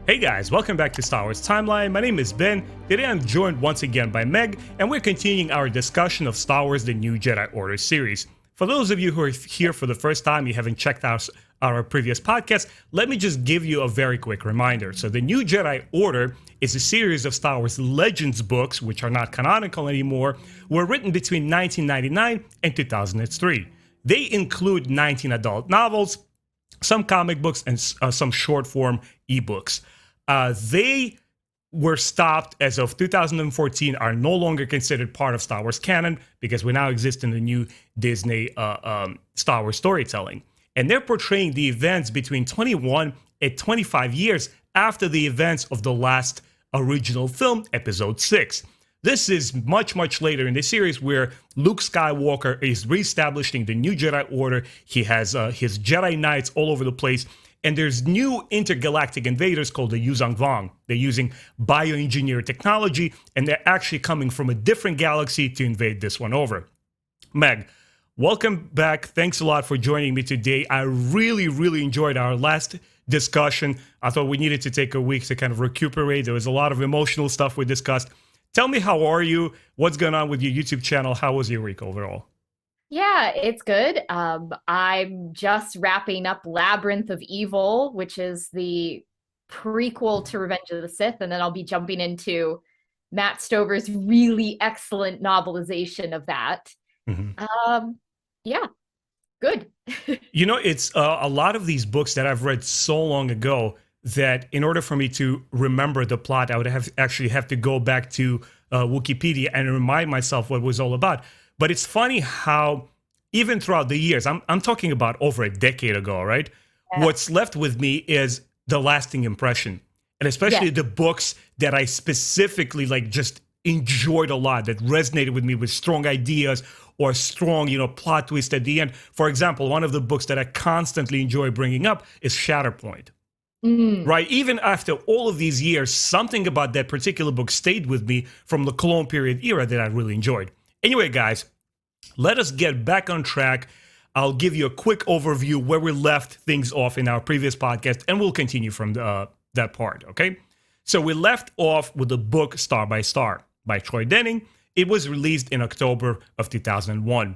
Hey guys, welcome back to Star Wars Timeline. My name is Ben. Today I'm joined once again by Meg, and we're continuing our discussion of Star Wars The New Jedi Order series. For those of you who are here for the first time, you haven't checked out our previous podcast, let me just give you a very quick reminder. So The New Jedi Order is a series of Star Wars Legends books, which are not canonical anymore, were written between 1999 and 2003. They include 19 adult novels, some comic books, and some short-form ebooks. They were stopped as of 2014, are no longer considered part of Star Wars canon because we now exist in the new Disney Star Wars storytelling. And they're portraying the events between 21 and 25 years after the events of the last original film, Episode 6. This is much, much later in the series where Luke Skywalker is reestablishing the new Jedi Order. He has his Jedi Knights all over the place. And there's new intergalactic invaders called the Yuuzhan Vong. They're using bioengineered technology, and they're actually coming from a different galaxy to invade this one over. Meg, welcome back. Thanks a lot for joining me today. I really, really enjoyed our last discussion. I thought we needed to take a week to kind of recuperate. There was a lot of emotional stuff we discussed. Tell me, how are you? What's going on with your YouTube channel? How was your week overall? Yeah, it's good. I'm just wrapping up Labyrinth of Evil, which is the prequel to Revenge of the Sith, and then I'll be jumping into Matt Stover's really excellent novelization of that. Mhm. Yeah, good. You know, it's a lot of these books that I've read so long ago that in order for me to remember the plot, I would actually have to go back to Wikipedia and remind myself what it was all about. But it's funny how even throughout the years, I'm talking about over a decade ago, right? Yeah. What's left with me is the lasting impression. And especially Yeah. the books that I specifically just enjoyed a lot, that resonated with me with strong ideas or strong, plot twist at the end. For example, one of the books that I constantly enjoy bringing up is Shatterpoint. Right? Even after all of these years, something about that particular book stayed with me from the Clone Period era that I really enjoyed. Anyway, guys, let us get back on track. I'll give you a quick overview where we left things off in our previous podcast, and we'll continue from that part, okay? So we left off with the book Star by Star by Troy Denning. It was released in October of 2001.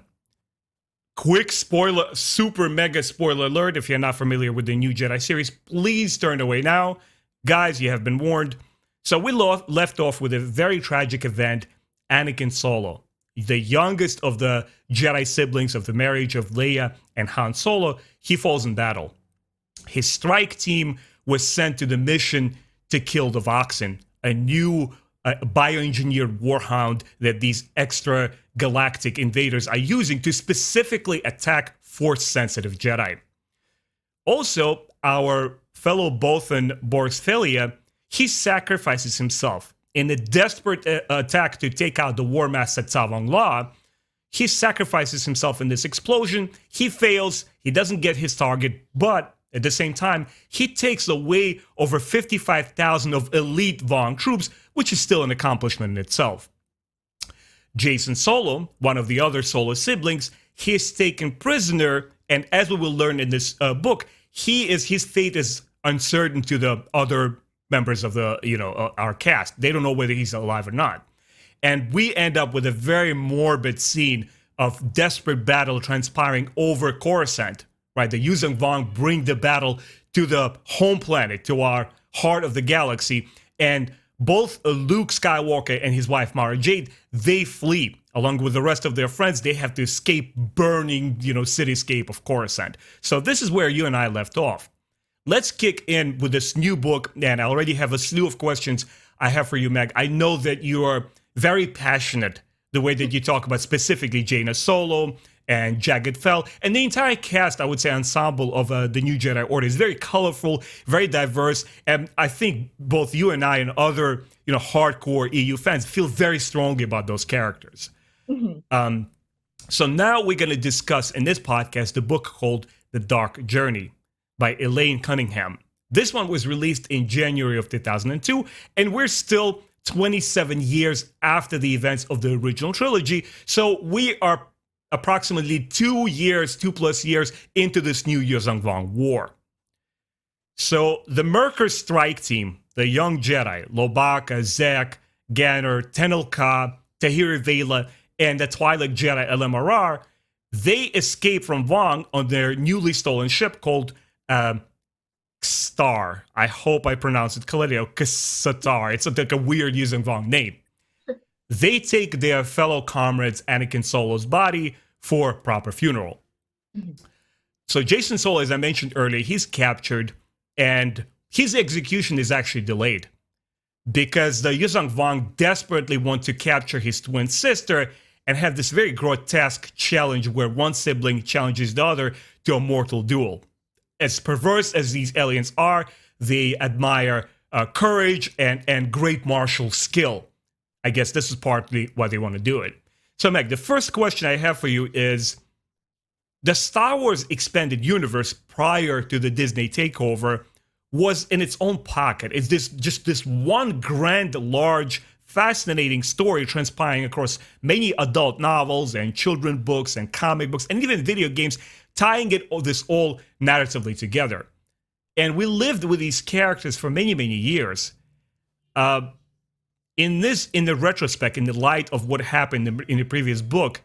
Quick spoiler, super mega spoiler alert. If you're not familiar with the new Jedi series, please turn away now. Guys, you have been warned. So we left off with a very tragic event. Anakin Solo, the youngest of the Jedi siblings of the marriage of Leia and Han Solo, he falls in battle. His strike team was sent to the mission to kill the Voxyn, a new bioengineered warhound that these extra galactic invaders are using to specifically attack Force-sensitive Jedi. Also, our fellow Bothan Borsfelia, he sacrifices himself. In a desperate attack to take out the War Master Tsavon La, he sacrifices himself in this explosion. He fails. He doesn't get his target, but at the same time, he takes away over 55,000 of elite Vong troops, which is still an accomplishment in itself. Jacen Solo, one of the other Solo siblings, he is taken prisoner, and as we will learn in this book, his fate is uncertain to the other members of the our cast. They don't know whether he's alive or not. And we end up with a very morbid scene of desperate battle transpiring over Coruscant, right? The Yuuzhan Vong bring the battle to the home planet, to our heart of the galaxy, and both Luke Skywalker and his wife Mara Jade, they flee along with the rest of their friends. They have to escape burning cityscape of Coruscant. So this is where you and I left off. Let's kick in with this new book, and I already have a slew of questions I have for you, Meg. I know that you are very passionate the way that you talk about specifically Jaina Solo and Jagged Fell, and the entire cast, I would say, ensemble of the New Jedi Order is very colorful, very diverse, and I think both you and I and other hardcore EU fans feel very strongly about those characters. So now we're going to discuss in this podcast the book called The Dark Journey by Elaine Cunningham. This one was released in January of 2002, and we're still 27 years after the events of the original trilogy. So we are approximately 2 plus years into this new Yuuzhan Vong war. So the Myrkr Strike Team, the young Jedi, Lobaka, Zek, Ganner, Tenel Ka, Tahiri Veila, and the Twilight Jedi LMRR, they escape from Vong on their newly stolen ship called Star. I hope I pronounced it correctly. Ksatar. It's like a weird using Vong name. They take their fellow comrade's Anakin Solo's body for proper funeral. So Jaina Solo, as I mentioned earlier, he's captured, and his execution is actually delayed because the Yuzong Vong desperately want to capture his twin sister and have this very grotesque challenge where one sibling challenges the other to a mortal duel. As perverse as these aliens are, they admire courage and great martial skill. I guess this is partly why they want to do it. So, Meg, the first question I have for you is, the Star Wars expanded universe prior to the Disney takeover was in its own pocket. It's just this one grand, large, fascinating story transpiring across many adult novels and children books and comic books and even video games, tying this all narratively together. And we lived with these characters for many, many years. In the retrospect, in the light of what happened in the previous book,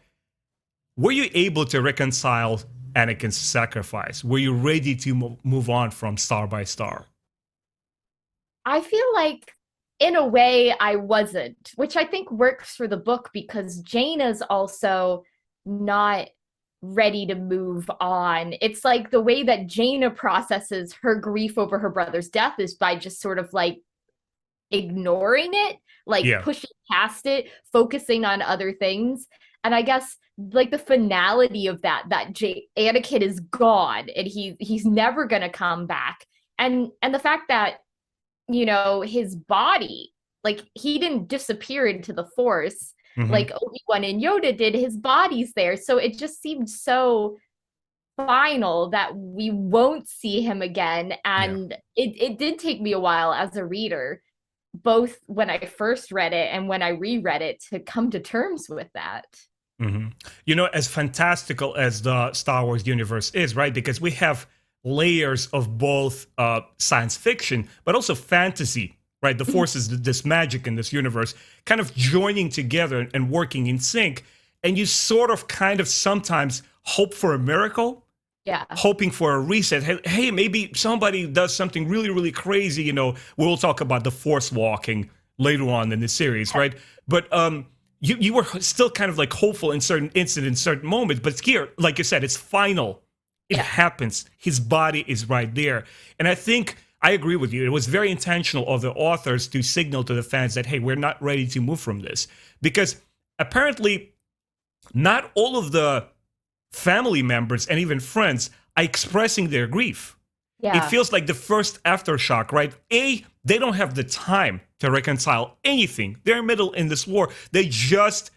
were you able to reconcile Anakin's sacrifice? Were you ready to move on from Star by Star? I feel like, in a way, I wasn't, which I think works for the book because Jaina's also not ready to move on. It's like the way that Jaina processes her grief over her brother's death is by just sort of like ignoring it, like pushing past it, focusing on other things. And I guess like the finality of that Anakin is gone and he's never gonna come back. And the fact that, you know, his body, like he didn't disappear into the Force like Obi-Wan and Yoda did, his body's there. So it just seemed so final that we won't see him again. And it did take me a while as a reader, both when I first read it and when I reread it, to come to terms with that. You know, as fantastical as the Star Wars universe is, right? Because we have layers of both science fiction, but also fantasy, right? The Force is this magic in this universe kind of joining together and working in sync. And you sort of kind of sometimes hope for a miracle. Yeah. Hoping for a reset. Hey, maybe somebody does something really, really crazy. You know, we'll talk about the Force walking later on in the series, right? But you were still kind of like hopeful in certain incidents, certain moments. But here, like you said, it's final. It happens. His body is right there. And I think I agree with you. It was very intentional of the authors to signal to the fans that, hey, we're not ready to move from this. Because apparently not all of the family members and even friends are expressing their grief. Yeah. It feels like the first aftershock, right? They don't have the time to reconcile anything. They're middle in this war. They just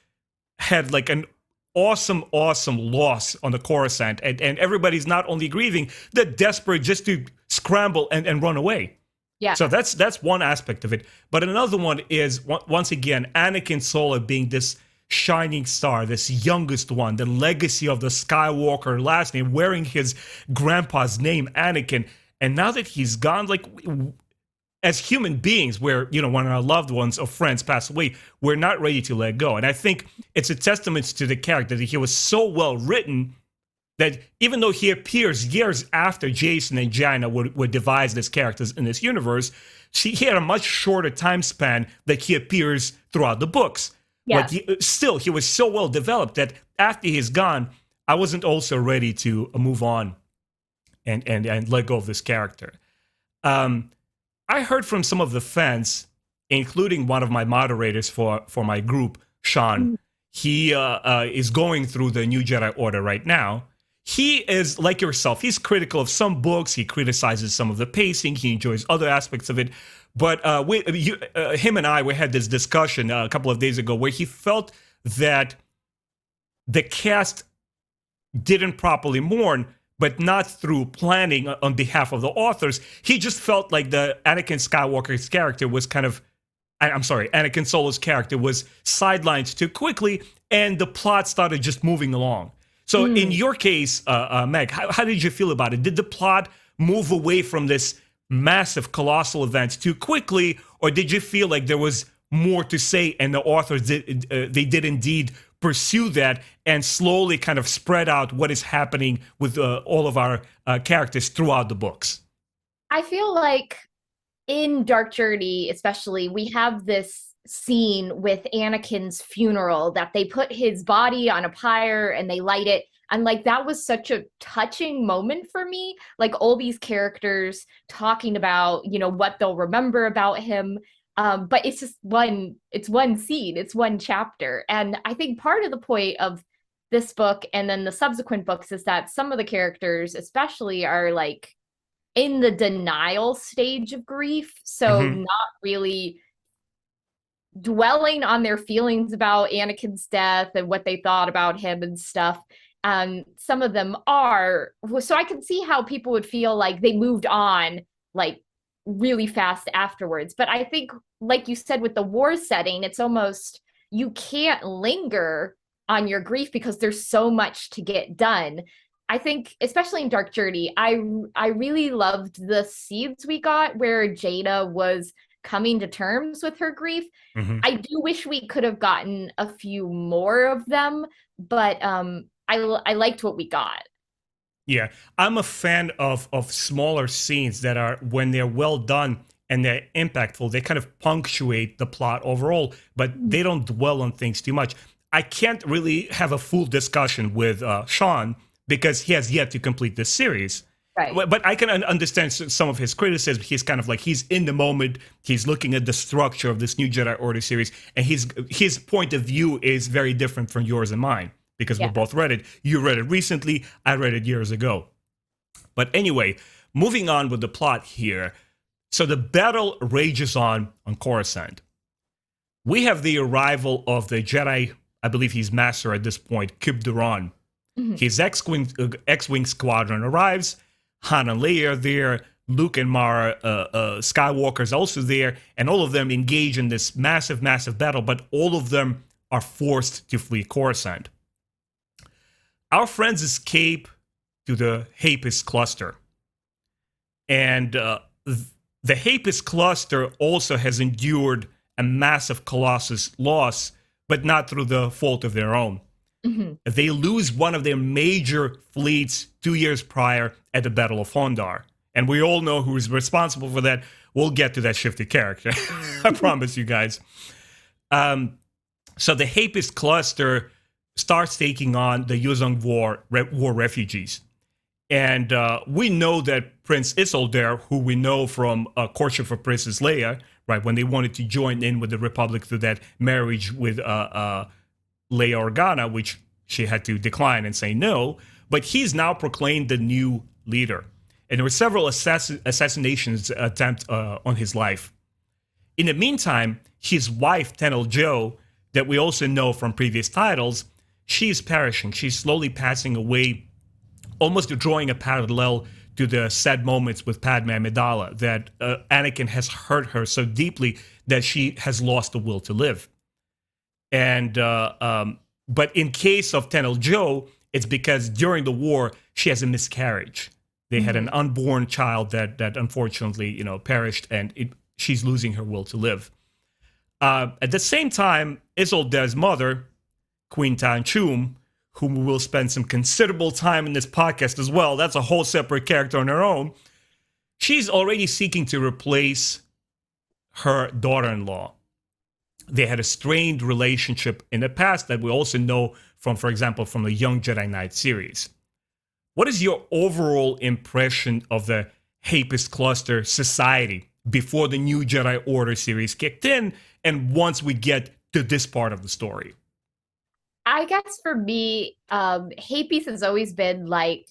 had like an awesome loss on the Coruscant. And everybody's not only grieving, they're desperate just to scramble and run away. Yeah. So that's one aspect of it. But another one is, once again, Anakin Solo being this shining star, this youngest one, the legacy of the Skywalker last name, wearing his grandpa's name, Anakin. And now that he's gone, like, as human beings, where, you know, when our loved ones or friends pass away, we're not ready to let go. And I think it's a testament to the character that he was so well written that even though he appears years after Jason and Jaina would devise these characters in this universe, he had a much shorter time span that he appears throughout the books. Yeah. But he was so well developed that after he's gone, I wasn't also ready to move on and let go of this character. I heard from some of the fans, including one of my moderators for my group, Sean. He is going through the new Jedi Order right now. He is, like yourself, he's critical of some books. He criticizes some of the pacing. He enjoys other aspects of it. But him and we had this discussion a couple of days ago where he felt that the cast didn't properly mourn, but not through planning on behalf of the authors. He just felt like the Anakin Skywalker's character was Anakin Solo's character was sidelined too quickly, and the plot started just moving along. So in your case, Meg, how did you feel about it? Did the plot move away from this massive, colossal events too quickly, or did you feel like there was more to say, and the authors they did indeed pursue that and slowly kind of spread out what is happening with all of our characters throughout the books? I feel like in Dark Journey, especially, we have this scene with Anakin's funeral that they put his body on a pyre and they light it. And like that was such a touching moment for me. Like all these characters talking about, what they'll remember about him. But it's just it's one scene, it's one chapter. And I think part of the point of this book and then the subsequent books is that some of the characters, especially, are like in the denial stage of grief. So Mm-hmm. not really dwelling on their feelings about Anakin's death and what they thought about him and stuff. Some of them are. So I can see how people would feel like they moved on like really fast afterwards. But I think, like you said, with the war setting, it's almost you can't linger on your grief because there's so much to get done. I think, especially in Dark Journey, I really loved the seeds we got where Jaina was coming to terms with her grief. Mm-hmm. I do wish we could have gotten a few more of them, but I liked what we got. Yeah, I'm a fan of smaller scenes that are, when they're well done and they're impactful, they kind of punctuate the plot overall, but they don't dwell on things too much. I can't really have a full discussion with Sean because he has yet to complete this series. Right. But I can understand some of his criticism. He's kind of like, he's in the moment. He's looking at the structure of this new Jedi Order series, and his point of view is very different from yours and mine because we Yeah. both read it. You read it recently. I read it years ago. But anyway, moving on with the plot here. So the battle rages on Coruscant. We have the arrival of the Jedi, I believe he's master at this point, Kib Duran. Mhm. His X-Wing squadron arrives. Han and Leia are there. Luke and Mara Skywalker's also there. And all of them engage in this massive, massive battle. But all of them are forced to flee Coruscant. Our friends escape to the Hapes Cluster. And the Hapes Cluster also has endured a massive colossus loss, but not through the fault of their own. Mhm. They lose one of their major fleets 2 years prior at the Battle of Hondar. And we all know who is responsible for that. We'll get to that shifty character. I promise you guys. So the Hapes Cluster starts taking on the Yuzong War refugees. And we know that Prince Isolde, who we know from Courtship for Princess Leia, right, when they wanted to join in with the Republic through that marriage with Leia Organa, which she had to decline and say no, but he's now proclaimed the new leader. And there were several assassinations attempts on his life. In the meantime, his wife, Tenel Jo, that we also know from previous titles, she's perishing. She's slowly passing away, almost drawing a parallel to the sad moments with Padme Amidala, that Anakin has hurt her so deeply that she has lost the will to live. And but in case of Tenel Jo, it's because during the war she has a miscarriage. They had an unborn child that unfortunately perished, and she's losing her will to live. At the same time, Isolde's mother, Queen Tan Chum, whom we will spend some considerable time in this podcast as well. That's a whole separate character on her own. She's already seeking to replace her daughter-in-law. They had a strained relationship in the past that we also know from, for example, from the Young Jedi Knight series. What is your overall impression of the Hapes Cluster society before the new Jedi Order series kicked in, and once we get to this part of the story? I guess for me, Hapes has always been like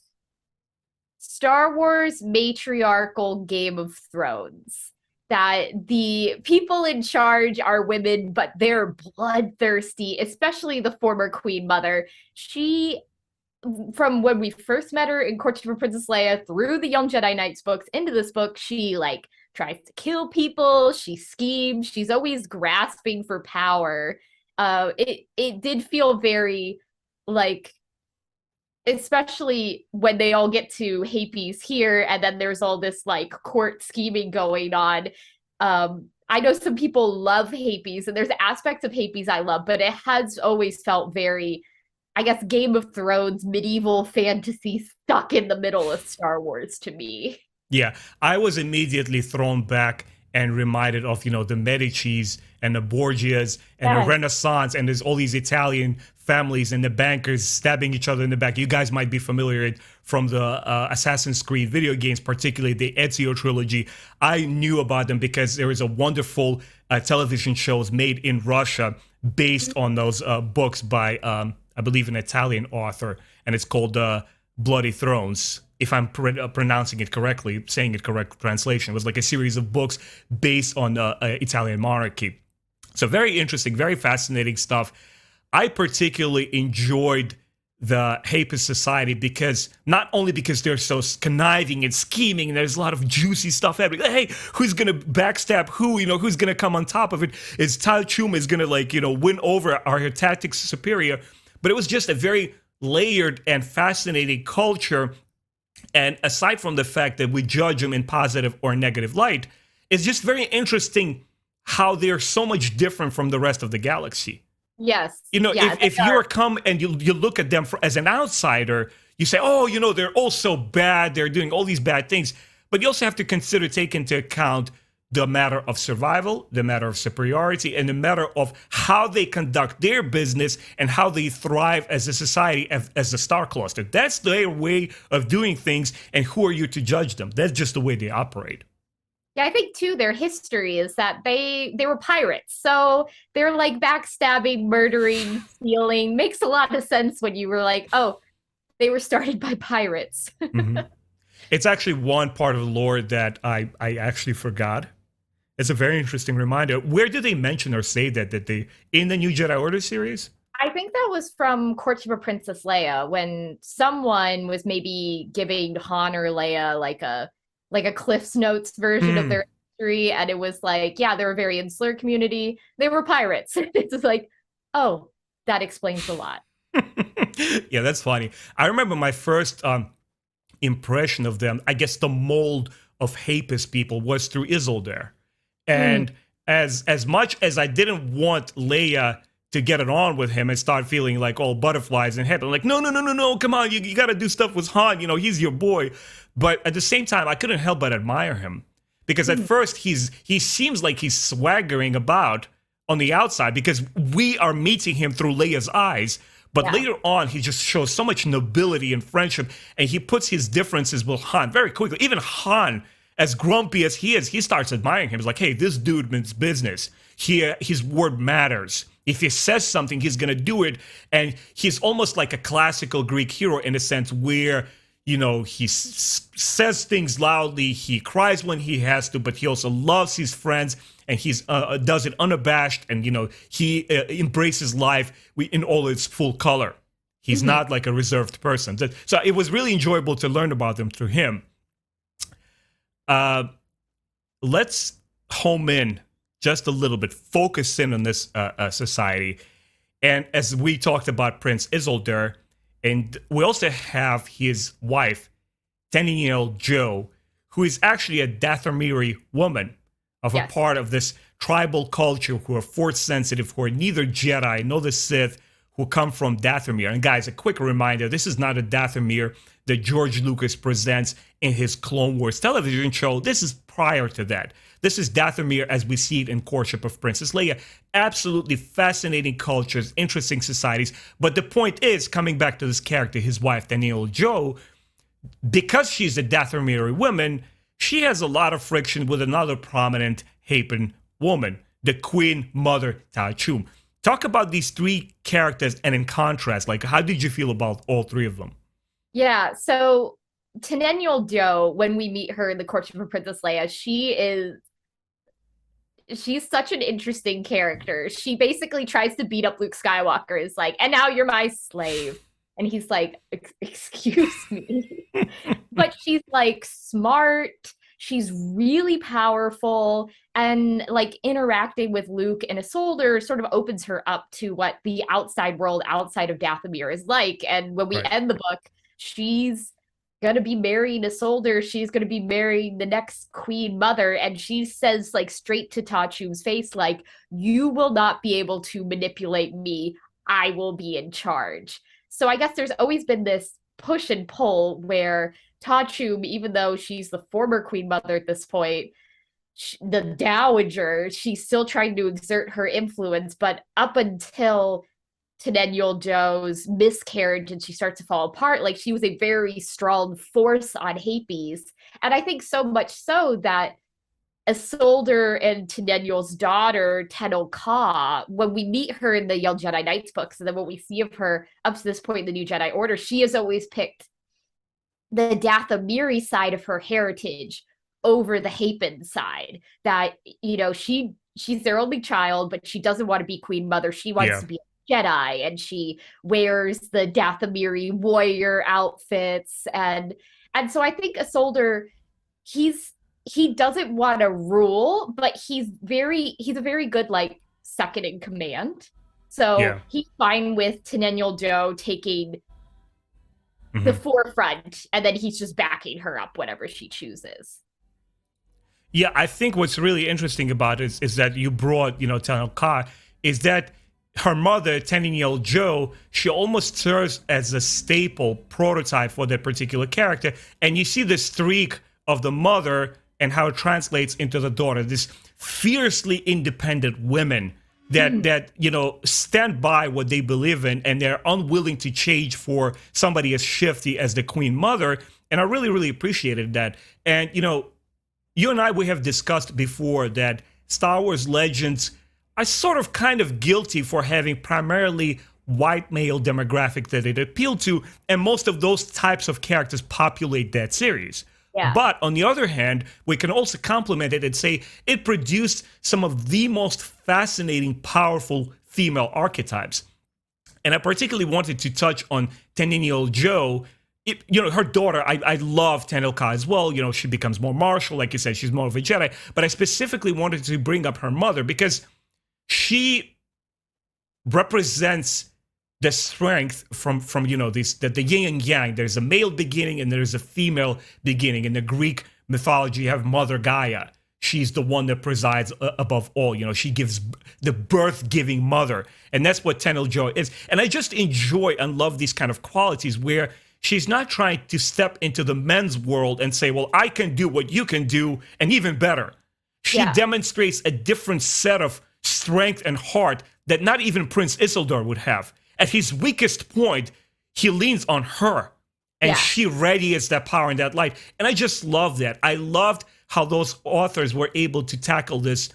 Star Wars matriarchal Game of Thrones. That the people in charge are women, but they're bloodthirsty, especially the former Queen Mother. She, from when we first met her in Courtship of Princess Leia through the Young Jedi Knights books into this book, she like tries to kill people, she schemes, she's always grasping for power. It did feel very like especially when they all get to Hapes here, and then there's all this like court scheming going on. I know some people love Hapes, and there's aspects of Hapes I love, but it has always felt very, I guess, Game of Thrones, medieval fantasy stuck in the middle of Star Wars to me. Yeah, I was immediately thrown back and reminded of, the Medicis and the Borgias and the Yes. Renaissance, and there's all these Italian families and the bankers stabbing each other in the back. You guys might be familiar from the Assassin's Creed video games, particularly the Ezio trilogy. I knew about them because there is a wonderful television shows made in Russia based on those books by, I believe, an Italian author, and it's called Bloody Thrones. If I'm pronouncing it correctly, saying it correct translation, it was like a series of books based on Italian monarchy. So very interesting, very fascinating stuff. I particularly enjoyed the Hapis Society because not only because they're so conniving and scheming, and there's a lot of juicy stuff happening. Hey, who's gonna backstab who? Who's gonna come on top of it? Is Tai Chum is gonna win over our tactics superior? But it was just a very layered and fascinating culture. And aside from the fact that we judge them in positive or negative light, it's just very interesting how they're so much different from the rest of the galaxy. Yes. Yeah, If you come and you look at them as an outsider, you say, oh, they're all so bad, they're doing all these bad things. But you also have to take into account the matter of survival, the matter of superiority, and the matter of how they conduct their business and how they thrive as a society, as a star cluster. That's their way of doing things, and who are you to judge them? That's just the way they operate. Yeah, I think too their history is that they were pirates. So they're like backstabbing, murdering, stealing. Makes a lot of sense when you were like, oh, they were started by pirates. Mm-hmm. It's actually one part of the lore that I actually forgot. It's a very interesting reminder. Where did they mention or say that they in the new Jedi Order series? I think that was from Courtship of Princess Leia when someone was maybe giving Han or Leia like a Cliff's Notes version of their history, and it was like, yeah, they're a very insular community. They were pirates. It's just like, oh, that explains a lot. Yeah, that's funny. I remember my first impression of them. I guess the mold of Hapis people was through Isildur. And as much as I didn't want Leia to get it on with him and start feeling like all butterflies in heaven, like, no, come on, you got to do stuff with Han, he's your boy. But at the same time, I couldn't help but admire him because at first he seems like he's swaggering about on the outside because we are meeting him through Leia's eyes. But later on, he just shows so much nobility and friendship, and he puts his differences with Han very quickly. Even Han, as grumpy as he is, he starts admiring him. He's like, hey, this dude means business. His word matters. If he says something, he's going to do it. And he's almost like a classical Greek hero in a sense where, he says things loudly. He cries when he has to, but he also loves his friends. And he's does it unabashed. And, he embraces life in all its full color. He's not like a reserved person. So it was really enjoyable to learn about them through him. Let's home in just a little bit, focus in on this society. And as we talked about Prince Isildur, and we also have his wife, Teniel Jo, who is actually a Dathomiri woman of a part of this tribal culture who are force sensitive, who are neither Jedi nor the Sith, who come from Dathomir. And guys, a quick reminder, this is not a Dathomir that George Lucas presents in his Clone Wars television show. This is prior to that. This is Dathomir as we see it in Courtship of Princess Leia. Absolutely fascinating cultures, interesting societies. But the point is, coming back to this character, his wife, Teniel Jo, because she's a Dathomiri woman, she has a lot of friction with another prominent Hapan woman, the Queen Mother Tai Chum. Talk about these three characters, and in contrast, like, how did you feel about all three of them? Yeah, so Teneniel Jo, when we meet her in the Courtship of Princess Leia, she's such an interesting character. She basically tries to beat up Luke Skywalker, is like, and now you're my slave. And he's like, excuse me. But she's like smart. She's really powerful, and like interacting with Luke and Isildur sort of opens her up to what the outside world outside of Dathomir is like. And when we end the book, she's gonna be marrying a soldier, she's gonna be marrying the next queen mother, and she says like straight to Tachu's face, like, you will not be able to manipulate me, I will be in charge. So I guess there's always been this push and pull where Tachum, even though she's the former queen mother at this point, the dowager, she's still trying to exert her influence, but up until Tenennial Joe's miscarriage and she starts to fall apart, like, she was a very strong force on Hapes. And I think so much so that Isolde and Tenennial's daughter, Tenel Ka, when we meet her in the Young Jedi Knights books, and then what we see of her up to this point in the New Jedi Order, she has always picked the Dathomiri side of her heritage over the Hapen side. That, you know, she's their only child, but she doesn't want to be Queen Mother. She wants to be a Jedi, and she wears the Dathomiri warrior outfits. And so I think Isolde, he doesn't want to rule, but he's a very good like second in command. So he's fine with Tenennial Joe taking the forefront, and then he's just backing her up whenever she chooses. Yeah, I think what's really interesting about it is that you brought, Tenel Ka, is that her mother, Tenennial Joe, she almost serves as a staple prototype for that particular character. And you see the streak of the mother and how it translates into the daughter, this fiercely independent women that stand by what they believe in, and they're unwilling to change for somebody as shifty as the Queen Mother. And I really, really appreciated that. And, you and I, we have discussed before that Star Wars Legends are sort of kind of guilty for having primarily white male demographic that it appealed to, and most of those types of characters populate that series. Yeah. But on the other hand, we can also compliment it and say it produced some of the most fascinating, powerful female archetypes. And I particularly wanted to touch on Tenennial Joe. Her daughter, I love Tenel Ka as well. She becomes more martial. Like you said, she's more of a Jedi. But I specifically wanted to bring up her mother because she represents the strength from the yin and yang. There's a male beginning and there's a female beginning. In the Greek mythology, you have Mother Gaia. She's the one that presides above all. She gives the birth-giving mother. And that's what Tenel Joe is. And I just enjoy and love these kind of qualities where she's not trying to step into the men's world and say, well, I can do what you can do, and even better. She demonstrates a different set of strength and heart that not even Prince Isildur would have. At his weakest point, he leans on her, and she radiates that power and that light. And I just love that. I loved how those authors were able to tackle this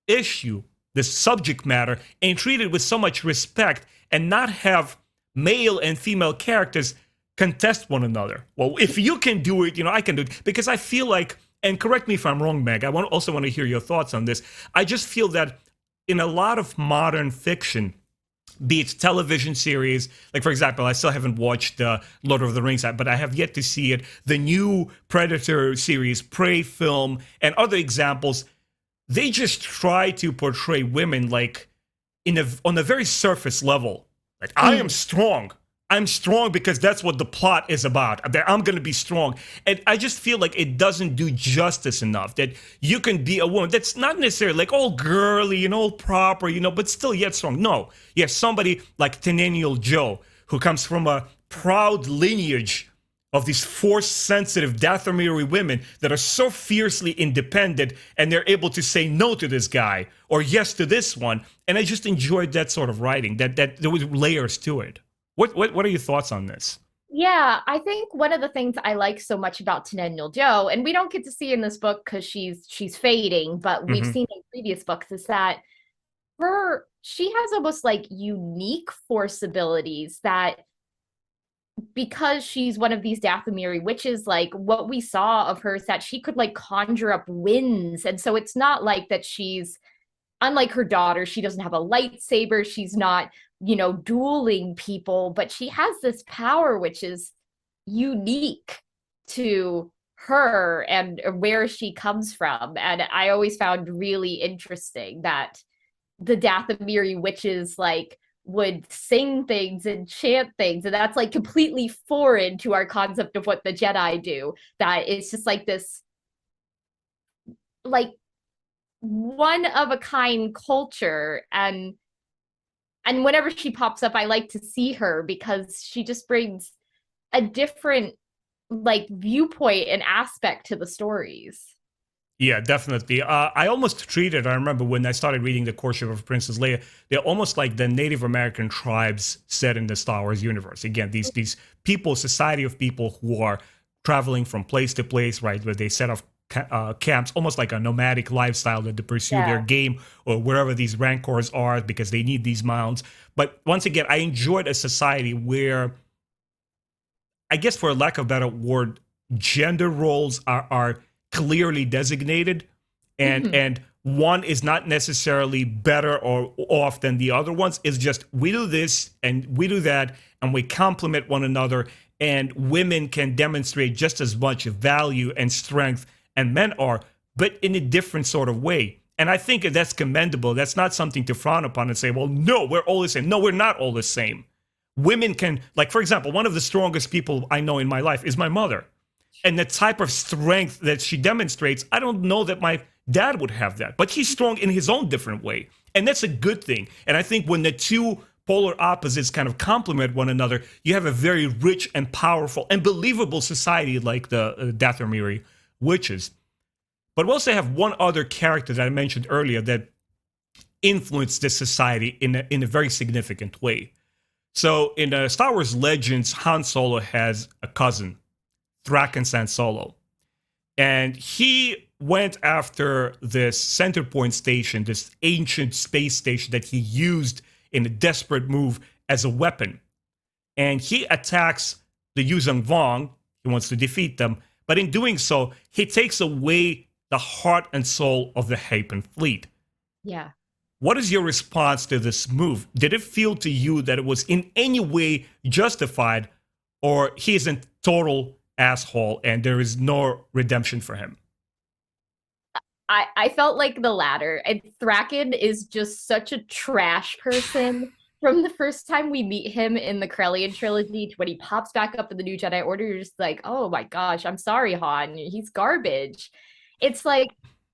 issue, this subject matter, and treat it with so much respect and not have male and female characters contest one another. Well, if you can do it, I can do it. Because I feel like, and correct me if I'm wrong, Meg, I also want to hear your thoughts on this. I just feel that in a lot of modern fiction, be it television series, like for example, I still haven't watched Lord of the Rings, but I have yet to see it, the new Predator series, Prey film, and other examples, they just try to portray women like on a very surface level. Like, I am strong. I'm strong because that's what the plot is about. I'm going to be strong. And I just feel like it doesn't do justice enough that you can be a woman that's not necessarily like all girly and all proper, but still yet strong. No. You have somebody like Tenennial Joe, who comes from a proud lineage of these force-sensitive Dathomiri women that are so fiercely independent, and they're able to say no to this guy or yes to this one. And I just enjoyed that sort of writing, that there was layers to it. What are your thoughts on this? Yeah, I think one of the things I like so much about Tenennial Joe, and we don't get to see in this book because she's fading, but we've seen in previous books, is that she has almost like unique force abilities that, because she's one of these Dathomiri witches, like what we saw of her is that she could like conjure up winds. And so it's not like that she's, unlike her daughter, she doesn't have a lightsaber. She's not, dueling people, but she has this power which is unique to her and where she comes from. And I always found really interesting that the Dathomiri witches like would sing things and chant things, and that's like completely foreign to our concept of what the Jedi do. That it's just like this like one of a kind culture, and whenever she pops up I like to see her because she just brings a different like viewpoint and aspect to the stories. Yeah, definitely. I almost treated, I remember when I started reading The Courtship of Princess Leia, they're almost like the Native American tribes set in the Star Wars universe. Again, these people, society of people who are traveling from place to place, right, where they set up camps, almost like a nomadic lifestyle that to pursue their Yeah. game or wherever these rancors are because they need these mounts. But once again, I enjoyed a society where, I guess for a lack of a better word, gender roles are clearly designated, and Mhm. and one is not necessarily better or off than the other ones. It's just we do this and we do that, and we complement one another. And women can demonstrate just as much value and strength and men are, but in a different sort of way. And I think that's commendable. That's not something to frown upon and say, well, no, we're all the same. No, we're not all the same. Women can, like, for example, one of the strongest people I know in my life is my mother. And the type of strength that she demonstrates, I don't know that my dad would have that. But he's strong in his own different way. And that's a good thing. And I think when the two polar opposites kind of complement one another, you have a very rich and powerful and believable society like the Dathomiri witches. But we also have one other character that I mentioned earlier that influenced this society in a very significant way. So in Star Wars Legends, Han Solo has a cousin, Thraken Solo. And he went after this center point station, this ancient space station that he used in a desperate move as a weapon. And he attacks the Yuzong Vong. He wants to defeat them. But in doing so, he takes away the heart and soul of the Hapen fleet. Yeah. What is your response to this move? Did it feel to you that it was in any way justified, or he is a total asshole and there is no redemption for him? I felt like the latter. And Thraken is just such a trash person. From the first time we meet him in the Corellian trilogy to when he pops back up in the new Jedi Order, you're just like, oh my gosh, I'm sorry, Han. He's garbage. It's like,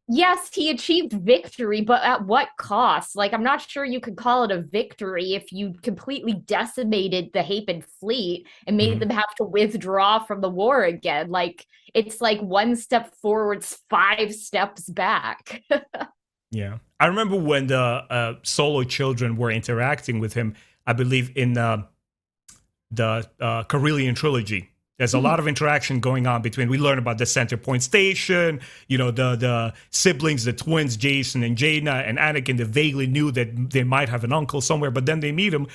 yes, he achieved victory, but at what cost? Like, I'm not sure you could call it a victory if you completely decimated the Hapen fleet and made Mhm. them have to withdraw from the war again. Like, it's like one step forwards, five steps back. Yeah. I remember when the Solo children were interacting with him, I believe in the Corellian trilogy. There's a lot of interaction going on between. We learn about the center point station, you know, the siblings, the twins, Jason and Jaina and Anakin. They vaguely knew that they might have an uncle somewhere, but then they meet him,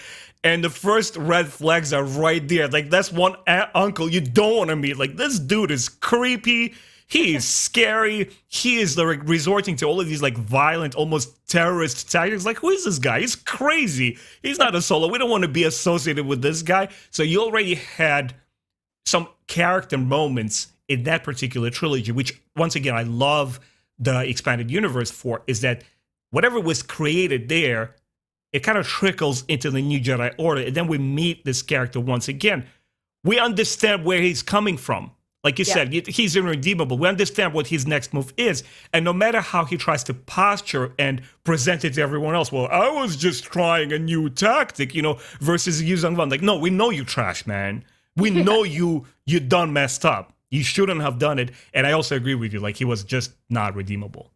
and the first red flags are right there. Like, that's one uncle you don't want to meet. Like, this dude is creepy. He is scary. He is like resorting to all of these like violent, almost terrorist tactics. Like, who is this guy? He's crazy. He's not a Solo. We don't want to be associated with this guy. So you already had some character moments in that particular trilogy, which once again I love the expanded universe for, is that whatever was created there, it kind of trickles into the new Jedi Order, and then we meet this character once again. We understand where he's coming from. Like you Yeah. said, he's irredeemable. We understand what his next move is. And no matter how he tries to posture and present it to everyone else, well, I was just trying a new tactic, you know, versus using one. Like, no, we know you trash, man. We know you done messed up. You shouldn't have done it. And I also agree with you. Like, he was just not redeemable.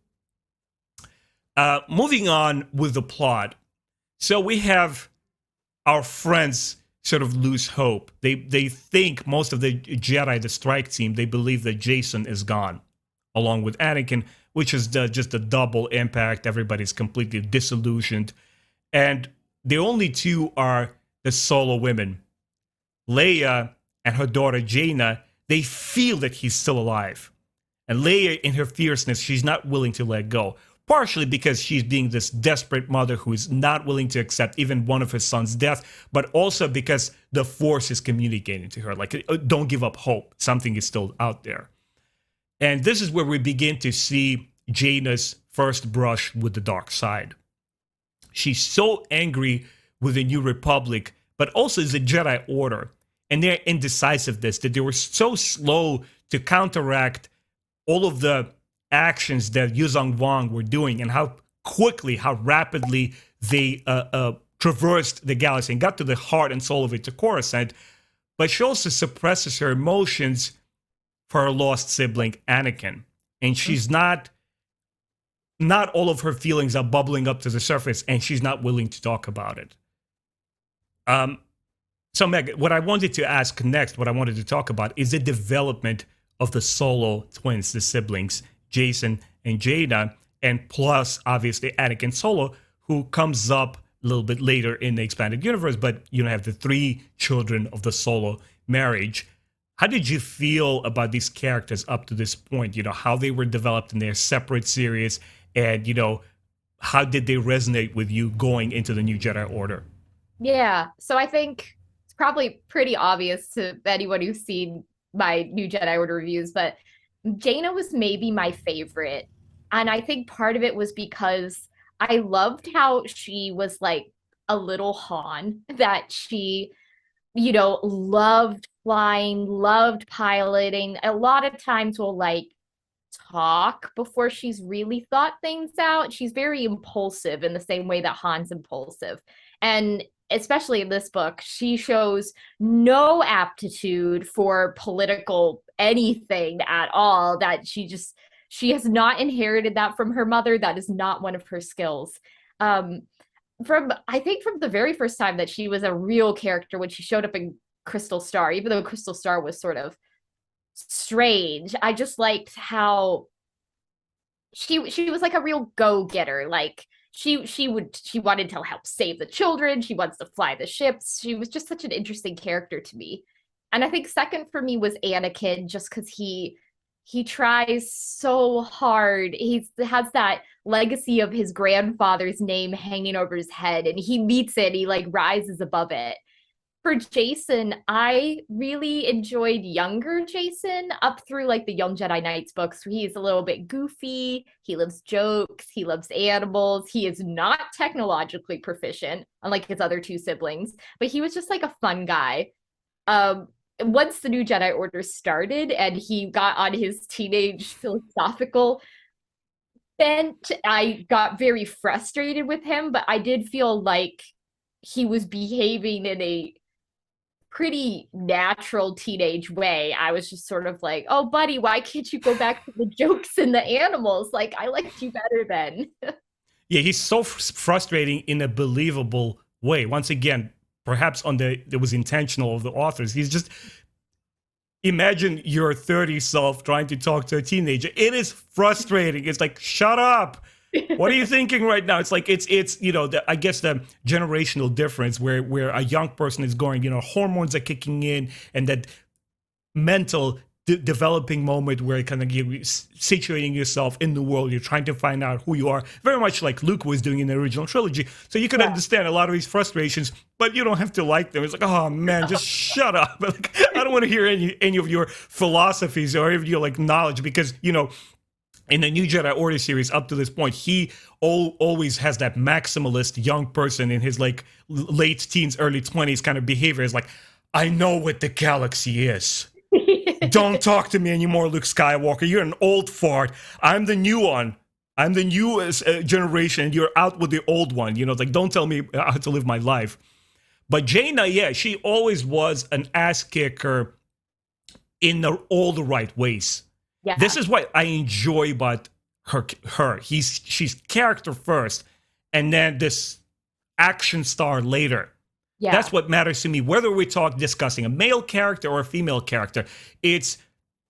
Moving on with the plot. So we have our friends sort of lose hope. They think, most of the Jedi, the Strike Team, they believe that Jason is gone, along with Anakin, which is just a double impact. Everybody's completely disillusioned. And the only two are the Solo women. Leia and her daughter Jaina, they feel that he's still alive. And Leia, in her fierceness, she's not willing to let go. Partially because she's being this desperate mother who is not willing to accept even one of her son's death, but also because the Force is communicating to her, like, don't give up hope. Something is still out there. And this is where we begin to see Jaina's first brush with the dark side. She's so angry with the New Republic, but also as a Jedi Order, and their indecisiveness, that they were so slow to counteract all of the actions that Yuzong Wang were doing, and how quickly, how rapidly they traversed the galaxy and got to the heart and soul of it, to Coruscant. But she also suppresses her emotions for her lost sibling, Anakin. And she's not all of her feelings are bubbling up to the surface, and she's not willing to talk about it. So Meg, what I wanted to ask next, what I wanted to talk about, is the development of the Solo twins, the siblings, Jacen and Jaina, and plus, obviously, Anakin Solo, who comes up a little bit later in the expanded universe, but you have the 3 children of the Solo marriage. How did you feel about these characters up to this point? How they were developed in their separate series, and, how did they resonate with you going into the new Jedi Order? Yeah, so I think it's probably pretty obvious to anyone who's seen my new Jedi Order reviews, but Jaina was maybe my favorite. And I think part of it was because I loved how she was like a little Han, that she, loved flying, loved piloting. A lot of times will like talk before she's really thought things out. She's very impulsive in the same way that Han's impulsive. And especially in this book, she shows no aptitude for political anything at all, that she has not inherited that from her mother. That is not one of her skills. I think from the very first time that she was a real character, when she showed up in Crystal Star, even though Crystal Star was sort of strange, I just liked how she was like a real go-getter. Like she wanted to help save the children. She wants to fly the ships. She was just such an interesting character to me. And I think second for me was Anakin, just because he tries so hard. He has that legacy of his grandfather's name hanging over his head, and he meets it. He like rises above it. For Jacen, I really enjoyed younger Jacen up through like the Young Jedi Knights books. He's a little bit goofy. He loves jokes. He loves animals. He is not technologically proficient, unlike his other 2 siblings, but he was just like a fun guy. Once the new Jedi Order started and he got on his teenage philosophical bent, I got very frustrated with him, but I did feel like he was behaving in a pretty natural teenage way. I was just sort of like, oh, buddy, why can't you go back to the jokes and the animals? Like, I liked you better then. Yeah, he's so frustrating in a believable way. Once again, perhaps it was intentional of the authors. He's just, imagine your 30 self trying to talk to a teenager. It is frustrating. It's like, shut up. What are you thinking right now? It's like, it's I guess the generational difference where a young person is going, hormones are kicking in, and that mental developing moment where kind of you're situating yourself in the world, you're trying to find out who you are, very much like Luke was doing in the original trilogy. So you can understand a lot of these frustrations, but you don't have to like them. It's like, oh man, just shut up. Like, I don't want to hear any of your philosophies or any of your like knowledge, because in the new Jedi Order series up to this point, he always has that maximalist young person in his like late teens, early 20s kind of behavior. Is like, I know what the galaxy is. Don't talk to me anymore, Luke Skywalker. You're an old fart. I'm the new one. I'm the newest generation, and you're out with the old one. It's like, don't tell me how to live my life. But Jaina, yeah, she always was an ass kicker in all the right ways. Yeah. This is what I enjoy about her. She's character first, and then this action star later. Yeah. That's what matters to me. Whether we discussing a male character or a female character, it's,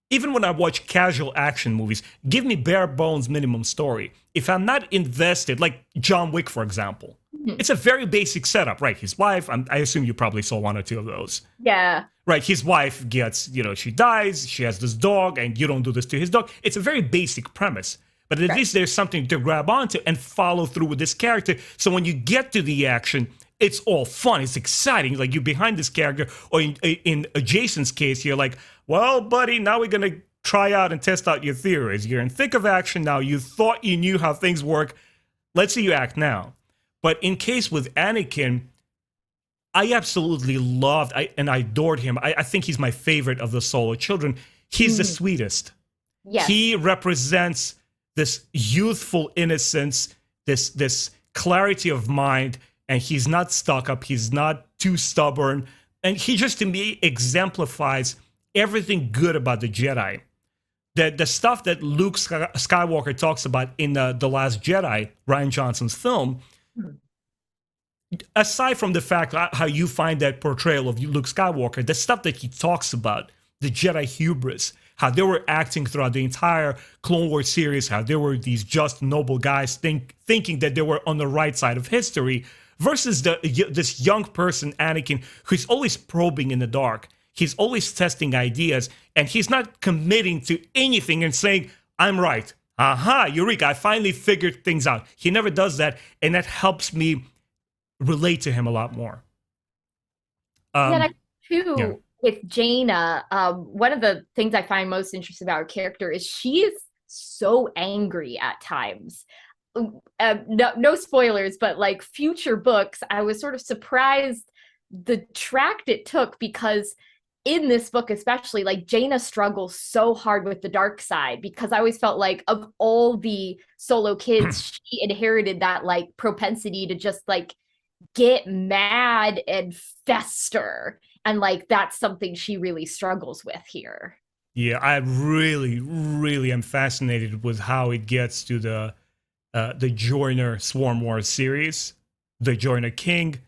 even when I watch casual action movies, give me bare bones minimum story. If I'm not invested, like John Wick, for example, it's a very basic setup, right? His wife, I assume you probably saw 1 or 2 of those. Yeah. Right, his wife gets, she dies, she has this dog, and you don't do this to his dog. It's a very basic premise. But at least there's something to grab onto and follow through with this character. So when you get to the action, it's all fun. It's exciting. Like, you're behind this character. Or in Jason's case, you're like, well, buddy, now we're going to try out and test out your theories. You're in thick of action now. You thought you knew how things work. Let's see you act now. But in case with Anakin, I absolutely loved and I adored him. I think he's my favorite of the Solo children. He's the sweetest. Yes. He represents this youthful innocence, this clarity of mind, and he's not stuck up. He's not too stubborn, and he just to me exemplifies everything good about the Jedi. The stuff that Luke Skywalker talks about in the Last Jedi, Rian Johnson's film. Aside from the fact how you find that portrayal of Luke Skywalker, the stuff that he talks about, the Jedi hubris, how they were acting throughout the entire Clone Wars series, how they were these just noble guys thinking that they were on the right side of history, versus this young person, Anakin, who's always probing in the dark. He's always testing ideas, and he's not committing to anything and saying, I'm right. Aha, Eureka, I finally figured things out. He never does that, and that helps me relate to him a lot more. Yeah, with Jaina, one of the things I find most interesting about her character is she is so angry at times. No spoilers, but like future books, I was sort of surprised the tract it took, because in this book especially, like Jaina struggles so hard with the dark side, because I always felt like of all the Solo kids, she inherited that like propensity to just like get mad and fester, and like that's something she really struggles with here. Yeah, I really am fascinated with how it gets to the Joiner Swarm Wars series, the Joiner King,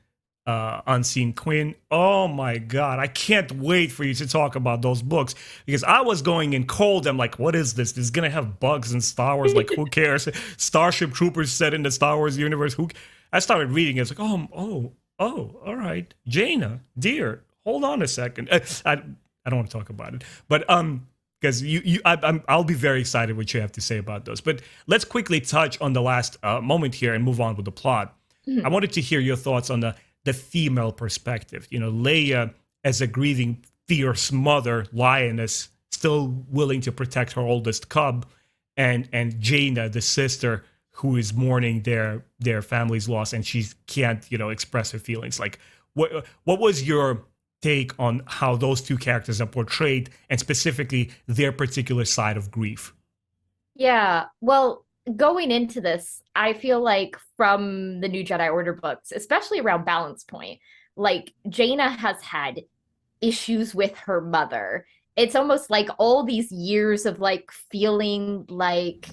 Unseen Queen. Oh my god, I can't wait for you to talk about those books, because I was going in cold. I'm like, what is this? This is gonna have bugs in Star Wars, like who cares? Starship Troopers set in the Star Wars universe. I started reading it. It's like, oh, all right, Jaina, dear, hold on a second. I don't want to talk about it, but because I'll be very excited what you have to say about those. But let's quickly touch on the last moment here and move on with the plot. I wanted to hear your thoughts on the female perspective. You know, Leia as a grieving, fierce mother, lioness, still willing to protect her oldest cub, and Jaina, the sister, who is mourning their family's loss, and she can't, express her feelings. Like, what was your take on how those two characters are portrayed, and specifically their particular side of grief? Yeah, well, going into this, I feel like from the new Jedi Order books, especially around Balance Point, like Jaina has had issues with her mother. It's almost like all these years of like feeling like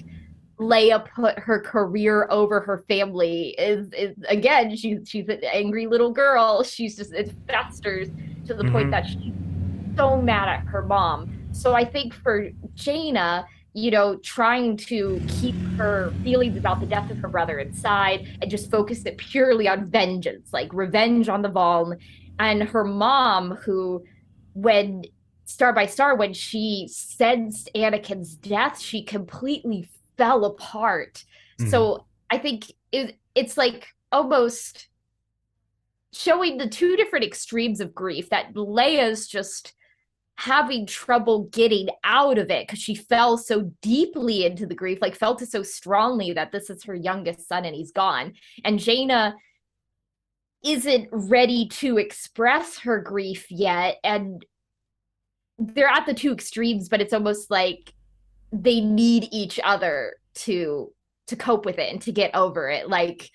Leia put her career over her family is again, she's an angry little girl. It festers to the point that she's so mad at her mom. So I think for Jaina, trying to keep her feelings about the death of her brother inside and just focus it purely on vengeance, like revenge on the Valn. And her mom, who, when Star by Star, when she sensed Anakin's death, she completely fell apart. So I think it's like almost showing the two different extremes of grief, that Leia's just having trouble getting out of it because she fell so deeply into the grief, like felt it so strongly that this is her youngest son and he's gone. And Jaina isn't ready to express her grief yet. And they're at the two extremes, but it's almost like they need each other to cope with it and to get over it. Like,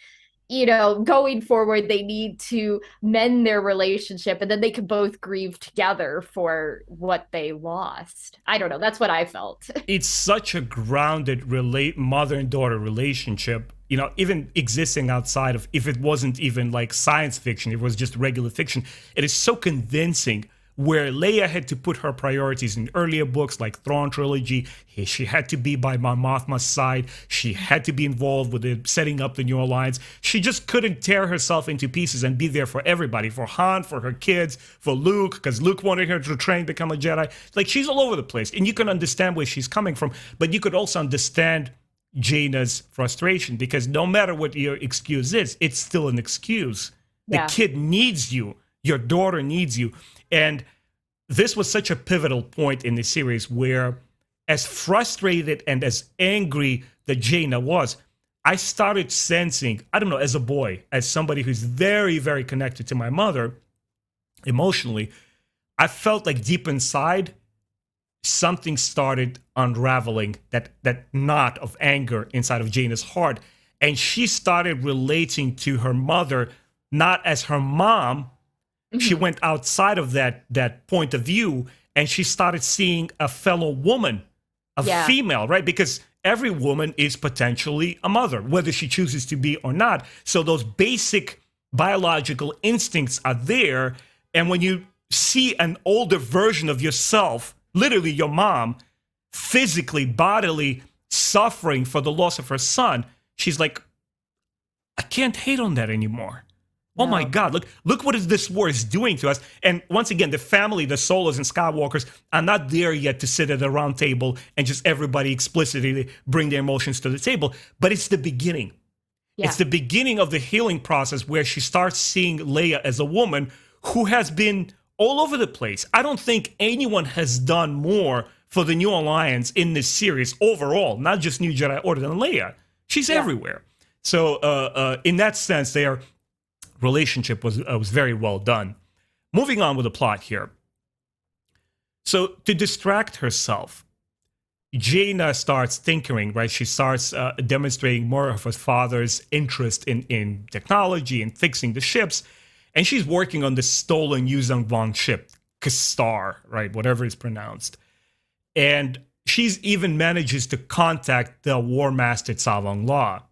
going forward, they need to mend their relationship, and then they can both grieve together for what they lost. I don't know. That's what I felt. It's such a grounded mother and daughter relationship, even existing outside of, if it wasn't even like science fiction, it was just regular fiction. It is so convincing, where Leia had to put her priorities in earlier books like Thrawn trilogy. She had to be by Mon Mothma's side. She had to be involved with setting up the new alliance. She just couldn't tear herself into pieces and be there for everybody, for Han, for her kids, for Luke, because Luke wanted her to train, become a Jedi. Like, she's all over the place, and you can understand where she's coming from, but you could also understand Jaina's frustration, because no matter what your excuse is, it's still an excuse. The kid needs you. Your daughter needs you. And this was such a pivotal point in the series, where, as frustrated and as angry that Jaina was, I started sensing, I don't know, as a boy, as somebody who's very, very connected to my mother, emotionally, I felt like deep inside something started unraveling, that knot of anger inside of Jaina's heart, and she started relating to her mother not as her mom. She Mhm. went outside of that point of view, and she started seeing a fellow woman, a Yeah. female, right? Because every woman is potentially a mother, whether she chooses to be or not. So those basic biological instincts are there. And when you see an older version of yourself, literally your mom, physically, bodily suffering for the loss of her son, she's like, I can't hate on that anymore. Oh my No. God, look what is this war is doing to us. And once again, the family, the Solos and Skywalkers are not there yet to sit at a round table and just everybody explicitly bring their emotions to the table. But it's the beginning. It's Yeah. the beginning of the healing process where she starts seeing Leia as a woman who has been all over the place. I don't think anyone has done more for the New Alliance in this series overall, not just New Jedi Order, than Leia. She's Yeah. everywhere. So in that sense, their relationship was very well done. Moving on with the plot here. So to distract herself, Jaina starts tinkering, right? She starts demonstrating more of her father's interest in technology and fixing the ships. And she's working on the stolen Yuzong Vong ship, Kastar, right? Whatever it's pronounced. And she's even manages to contact the War Master Tsalong La.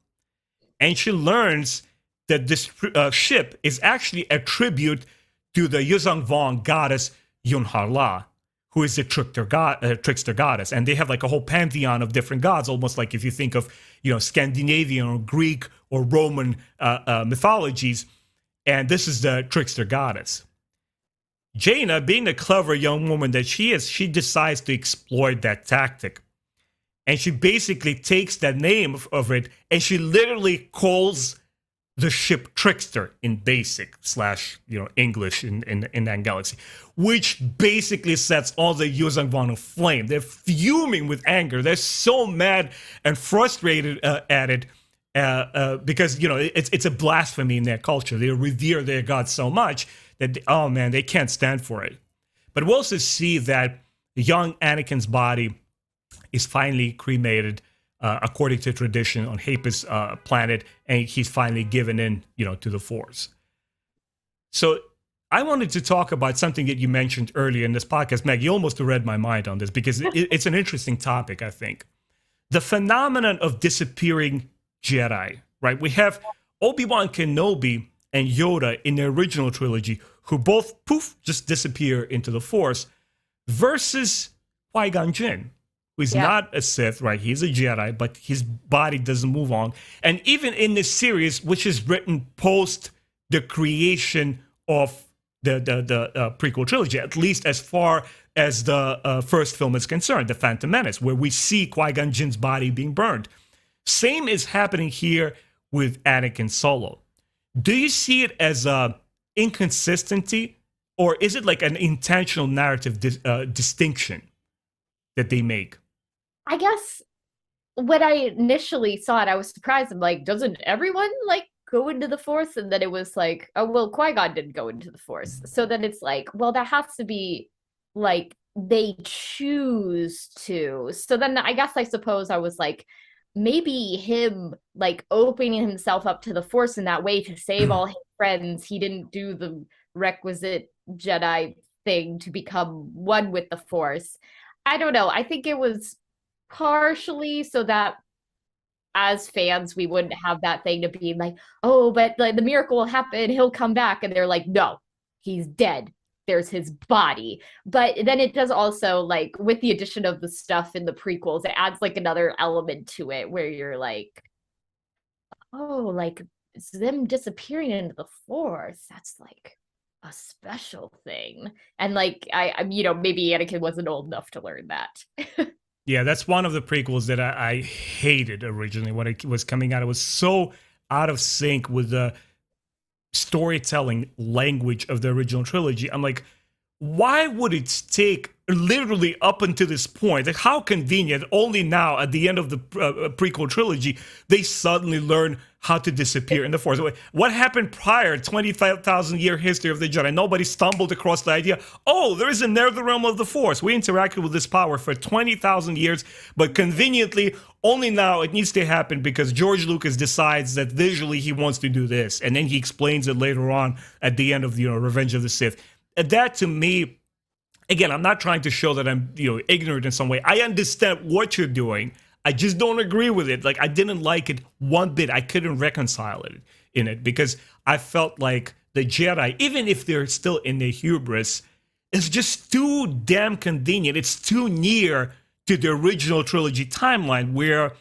And she learns that this ship is actually a tribute to the Yuzong Vong goddess Yunharla, who is the trickster goddess. And they have like a whole pantheon of different gods, almost like if you think of, Scandinavian or Greek or Roman mythologies. And this is the trickster goddess. Jaina, being the clever young woman that she is, she decides to exploit that tactic. And she basically takes that name of it and she literally calls the ship Trickster in basic slash English in that galaxy, which basically sets all the Yuzong Vong aflame. They're fuming with anger. They're so mad and frustrated at it because it's a blasphemy in their culture. They revere their god so much that they can't stand for it. But we also see that young Anakin's body is finally cremated according to tradition on Hapes planet, and he's finally given in, to the Force. So I wanted to talk about something that you mentioned earlier in this podcast, Meg. You almost read my mind on this because it's an interesting topic, I think. The phenomenon of disappearing Jedi, right? We have Obi-Wan Kenobi and Yoda in the original trilogy, who both, poof, just disappear into the Force, versus Qui-Gon Jinn, who is not a Sith, right? He's a Jedi, but his body doesn't move on. And even in this series, which is written post the creation of the prequel trilogy, at least as far as the first film is concerned, The Phantom Menace, where we see Qui-Gon Jinn's body being burned. Same is happening here with Anakin Solo. Do you see it as a inconsistency, or is it like an intentional narrative distinction that they make? I guess when I initially saw it, I was surprised. I'm like, doesn't everyone like go into the Force? And then it was like, oh well, Qui-Gon didn't go into the Force. So then it's like, well, that has to be like they choose to. So then I suppose I was like, maybe him like opening himself up to the Force in that way to save all his friends, he didn't do the requisite Jedi thing to become one with the Force. I don't know. I think it was partially so that as fans we wouldn't have that thing to be like, oh, but like the miracle will happen, he'll come back, and they're like, no, he's dead, there's his body. But then it does also, like, with the addition of the stuff in the prequels, it adds like another element to it where you're like, oh, like it's them disappearing into the Force, that's like a special thing. And like I'm maybe Anakin wasn't old enough to learn that. Yeah, that's one of the prequels that I hated originally when it was coming out. It was so out of sync with the storytelling language of the original trilogy. I'm like, why would it take literally up until this point? Like, how convenient, only now at the end of the prequel trilogy, they suddenly learn how to disappear in the Force. What happened prior 25,000 year history of the Jedi? Nobody stumbled across the idea, oh, there is a nether realm of the Force. We interacted with this power for 20,000 years, but conveniently, only now it needs to happen because George Lucas decides that visually he wants to do this. And then he explains it later on at the end of, Revenge of the Sith. And that to me, again, I'm not trying to show that I'm, ignorant in some way. I understand what you're doing. I just don't agree with it. Like, I didn't like it one bit. I couldn't reconcile it in it because I felt like the Jedi, even if they're still in their hubris, is just too damn convenient. It's too near to the original trilogy timeline where,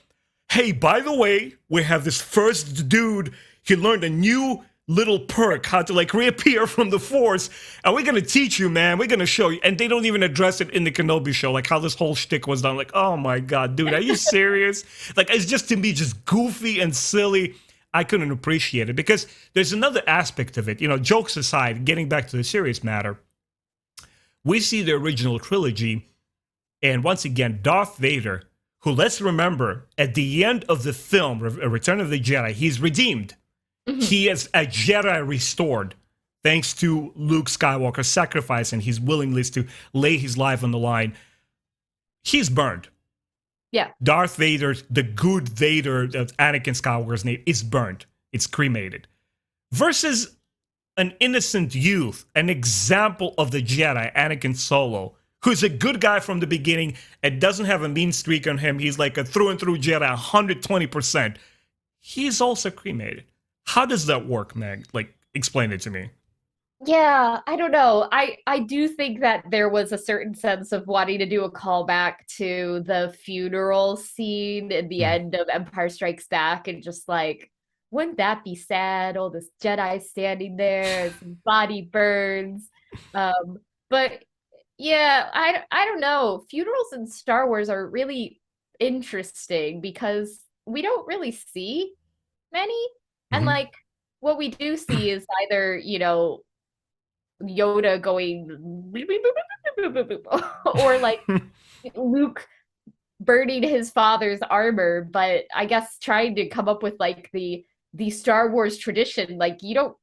hey, by the way, we have this first dude, he learned a new little perk, how to like reappear from the Force, and we're gonna teach you, man. We're gonna show you. And they don't even address it in the Kenobi show, like how this whole shtick was done. Like, oh my god, dude, are you serious? Like, it's just to me just goofy and silly. I couldn't appreciate it because there's another aspect of it. Jokes aside, getting back to the serious matter, we see the original trilogy, and once again, Darth Vader, who, let's remember, at the end of the film, Return of the Jedi, he's redeemed. He is a Jedi restored thanks to Luke Skywalker's sacrifice and his willingness to lay his life on the line. He's burned. Yeah. Darth Vader, the good Vader, Anakin Skywalker's name, is burned. It's cremated. Versus an innocent youth, an example of the Jedi, Anakin Solo, who's a good guy from the beginning and doesn't have a mean streak on him. He's like a through and through Jedi, 120%. He's also cremated. How does that work, Meg? Like, explain it to me. Yeah, I don't know. I do think that there was a certain sense of wanting to do a callback to the funeral scene at the end of Empire Strikes Back, and just like, wouldn't that be sad? All this Jedi standing there, his body burns. But yeah, I don't know. Funerals in Star Wars are really interesting because we don't really see many. And like what we do see is either, Yoda going or like Luke burning his father's armor, but I guess trying to come up with like the Star Wars tradition, like you don't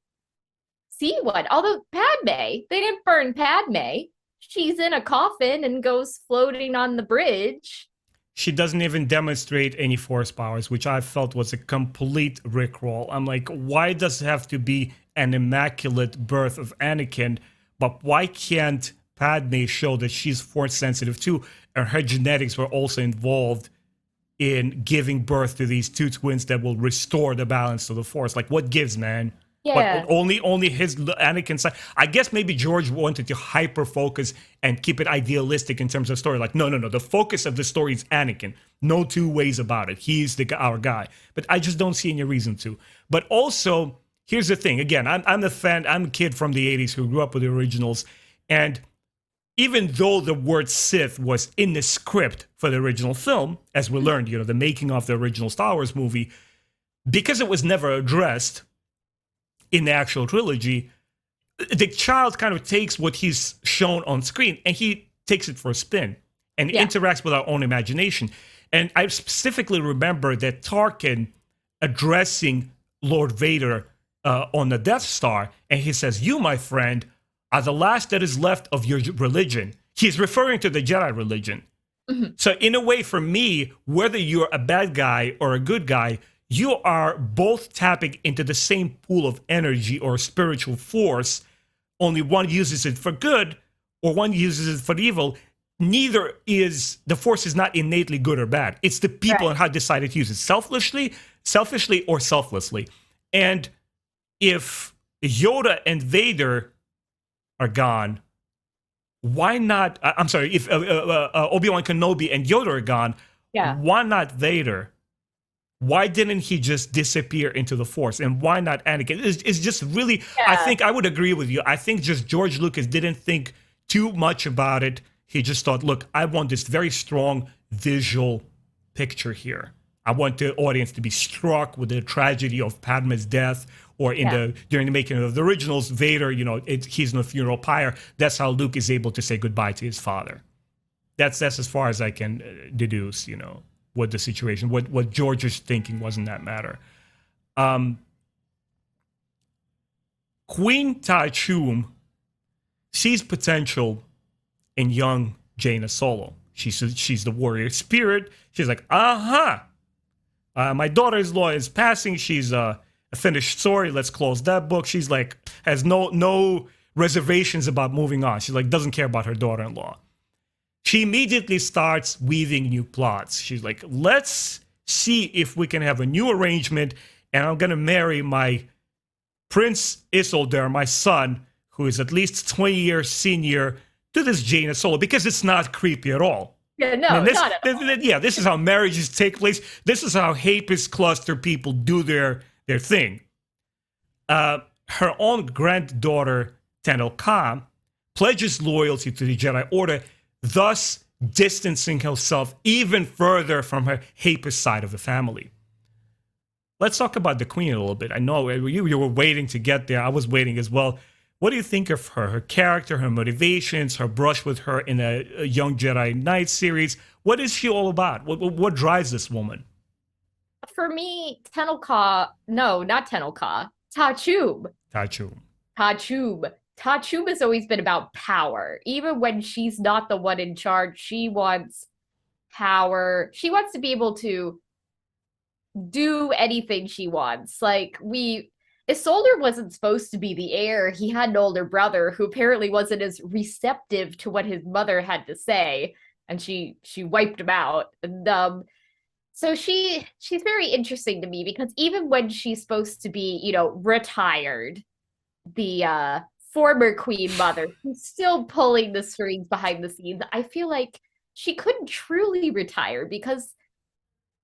see one. Although Padme, they didn't burn Padme. She's in a coffin and goes floating on the bridge. She doesn't even demonstrate any Force powers, which I felt was a complete rickroll. I'm like, why does it have to be an immaculate birth of Anakin? But why can't Padme show that she's Force sensitive too? And her genetics were also involved in giving birth to these two twins that will restore the balance to the Force. Like, what gives, man? Yeah. But only his Anakin side. I guess maybe George wanted to hyper focus and keep it idealistic in terms of story. Like, no. The focus of the story is Anakin. No two ways about it. He's our guy. But I just don't see any reason to. But also, here's the thing. Again, I'm a fan. I'm a kid from the 80s who grew up with the originals. And even though the word Sith was in the script for the original film, as we learned, the making of the original Star Wars movie, because it was never addressed in the actual trilogy, the child kind of takes what he's shown on screen and he takes it for a spin and interacts with our own imagination. And I specifically remember that Tarkin addressing Lord Vader on the Death Star, and he says, "You, my friend, are the last that is left of your religion." He's referring to the Jedi religion. So in a way, for me, whether you're a bad guy or a good guy, you are both tapping into the same pool of energy or spiritual force. Only one uses it for good or one uses it for evil. Neither is, the force is not innately good or bad. It's the people and how they decided to use it, selfishly or selflessly. And if Yoda and Vader are gone, why not, I'm sorry, if Obi-Wan Kenobi and Yoda are gone, why not Vader? Why didn't he just disappear into the Force? And why not Anakin? It's just really, I think I would agree with you. I think just George Lucas didn't think too much about it. He just thought, look, I want this very strong visual picture here. I want the audience to be struck with the tragedy of Padme's death, or during the making of the originals, Vader, he's in a funeral pyre. That's how Luke is able to say goodbye to his father. That's as far as I can deduce, what the situation, what George's thinking was in that matter. Queen Tahiri sees potential in young Jaina Solo. She's the warrior spirit. She's like, my daughter-in-law is passing. She's a finished story. Let's close that book. She's like, has no reservations about moving on. She's like, doesn't care about her daughter-in-law. She immediately starts weaving new plots. She's like, let's see if we can have a new arrangement, and I'm gonna marry my Prince Isolde, my son, who is at least 20 years senior, to this Jaina Solo, because it's not creepy at all. Yeah, no, not at all. Yeah, this is how marriages take place. This is how Hapes Cluster people do their thing. Her own granddaughter, Tenel Ka, pledges loyalty to the Jedi Order, thus distancing herself even further from her Hapes side of the family. Let's talk about the Queen a little bit. I know you were waiting to get there. I was waiting as well. What do you think of her character, her motivations, her brush with her in a Young Jedi Knight series? What is she all about? What drives this woman? For me, no, not Tenel Ka, Tahiri. Tahiri has always been about power. Even when she's not the one in charge, she wants power. She wants to be able to do anything she wants. Like, Isolde wasn't supposed to be the heir. He had an older brother who apparently wasn't as receptive to what his mother had to say, and she wiped him out. And so she's very interesting to me, because even when she's supposed to be, retired, the former queen mother, who's still pulling the strings behind the scenes, I feel like she couldn't truly retire, because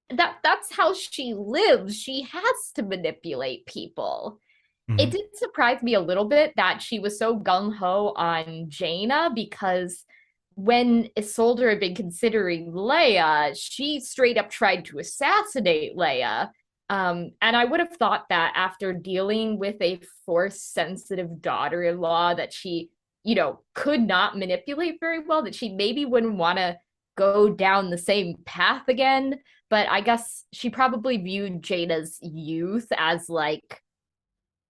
that's how she lives. She has to manipulate people. Mm-hmm. It did surprise me a little bit that she was so gung-ho on Jaina, because when Isolde had been considering Leia, she straight up tried to assassinate Leia. And I would have thought that after dealing with a force-sensitive daughter-in-law that she, could not manipulate very well, that she maybe wouldn't want to go down the same path again. But I guess she probably viewed Jaina's youth as like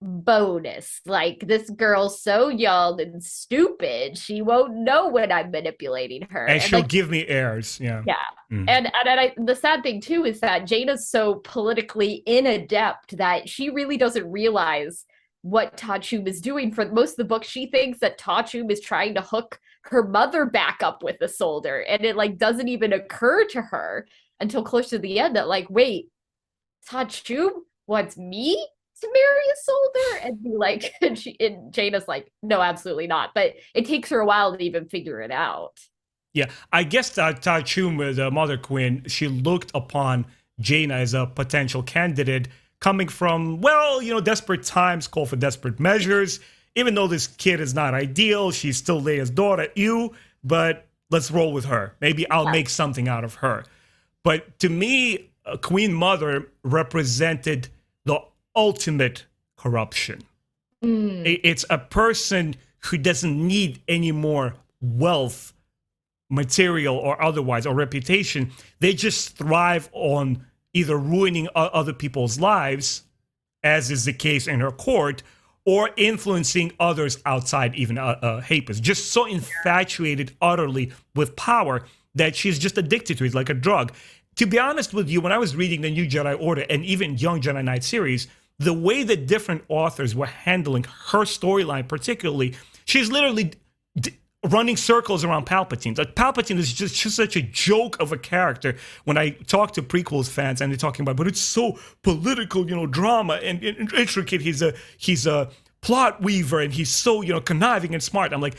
bonus. Like, this girl's so young and stupid, she won't know when I'm manipulating her. And she'll give me heirs. Yeah. Yeah. Mm. And the sad thing too is that Jaina's so politically inadept that she really doesn't realize what Tahiri is doing. For most of the book, she thinks that Tahiri is trying to hook her mother back up with Isolde, and it doesn't even occur to her until close to the end that wait, Tahiri wants me to marry Isolde? And be like, and Jaina's like, no, absolutely not. But it takes her a while to even figure it out. Yeah, I guess that Tahiri, the Mother Queen, she looked upon Jaina as a potential candidate coming from, desperate times call for desperate measures. Even though this kid is not ideal, she's still Leia's daughter, but let's roll with her. Maybe I'll make something out of her. But to me, Queen Mother represented the ultimate corruption. It's a person who doesn't need any more wealth, material or otherwise, or reputation. They just thrive on either ruining other people's lives, as is the case in her court, or influencing others outside even Hapes. Just so infatuated utterly with power that she's just addicted to it like a drug. To be honest with you, when I was reading the New Jedi Order and even Young Jedi Knight series, the way that different authors were handling her storyline particularly, she's literally running circles around Palpatine. Like, Palpatine is just such a joke of a character. When I talk to prequels fans and they're talking about, but it's so political, drama and intricate. He's a plot weaver and he's so, conniving and smart. I'm like,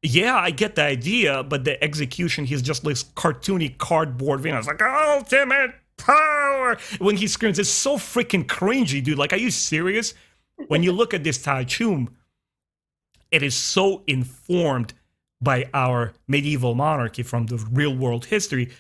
yeah, I get the idea, but the execution, he's just this cartoony cardboard villain. It's like, ultimate power. When he screams, it's so freaking cringy, dude. Like, are you serious? When you look at this Tahiri, it is so informed by our medieval monarchy from the real world history.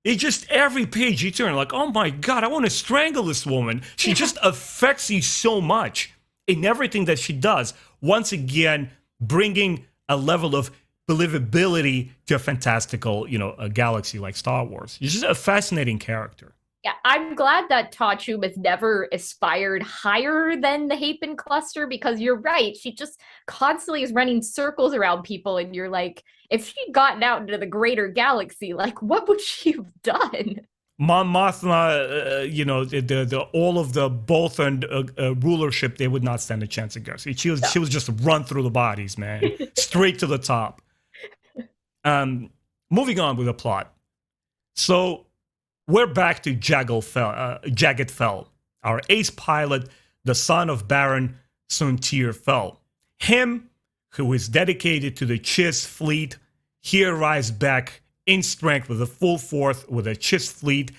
It's just every page you turn, like, oh my God, I want to strangle this woman. She just affects you so much in everything that she does. Once again, bringing a level of believability to a fantastical, a galaxy like Star Wars. She's just a fascinating character. Yeah, I'm glad that Tachum has never aspired higher than the Hapen cluster because you're right. She just constantly is running circles around people, and you're like, if she'd gotten out into the greater galaxy, like, what would she have done? Mon Mothma, the all of the Bolton rulership, they would not stand a chance against. She was just run through the bodies, man, straight to the top. Moving on with the plot. So we're back to Jagged Fell, our ace pilot, the son of Baron Suntir Fell. Him, who is dedicated to the Chiss fleet, he arrives back in strength with a full force with a Chiss fleet.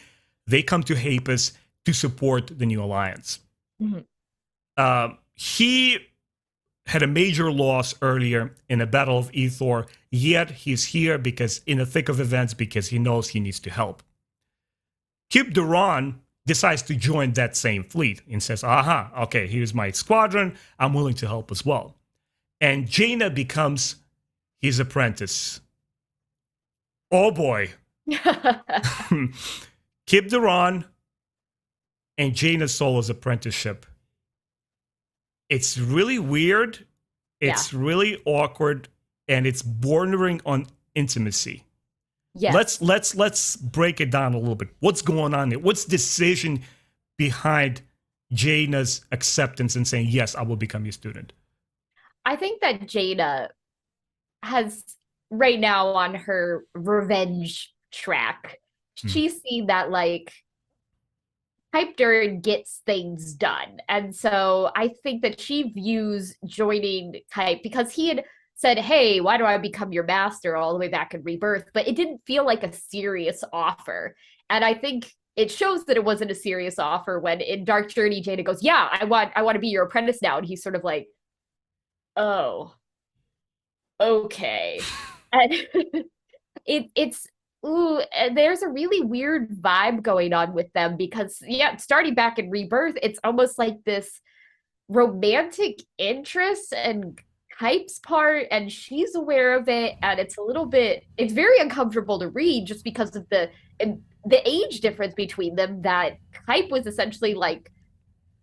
They come to Hapes to support the new alliance. Mm-hmm. He had a major loss earlier in the Battle of Ethor, yet he's here because in the thick of events because he knows he needs to help. Kib Duran decides to join that same fleet and says, okay, here's my squadron. I'm willing to help as well. And Jaina becomes his apprentice. Oh boy. Kib Duran and Jaina Solo's apprenticeship. It's really weird. It's really awkward, and it's bordering on intimacy. Yes. Let's break it down a little bit. What's going on there? What's the decision behind Jaina's acceptance and saying, yes, I will become your student? I think that Jaina has right now on her revenge track. She's seen that like Kuiper gets things done. And so I think that she views joining Kuiper because he had said, hey, why do I become your master all the way back in Rebirth? But it didn't feel like a serious offer. And I think it shows that it wasn't a serious offer when in Dark Journey, Jaina goes, yeah, I want to be your apprentice now. And he's sort of like, oh, okay. And it's there's a really weird vibe going on with them because starting back in Rebirth, it's almost like this romantic interest and Kuiper's part, and she's aware of it, and it's very uncomfortable to read just because of the age difference between them, that Kuiper was essentially like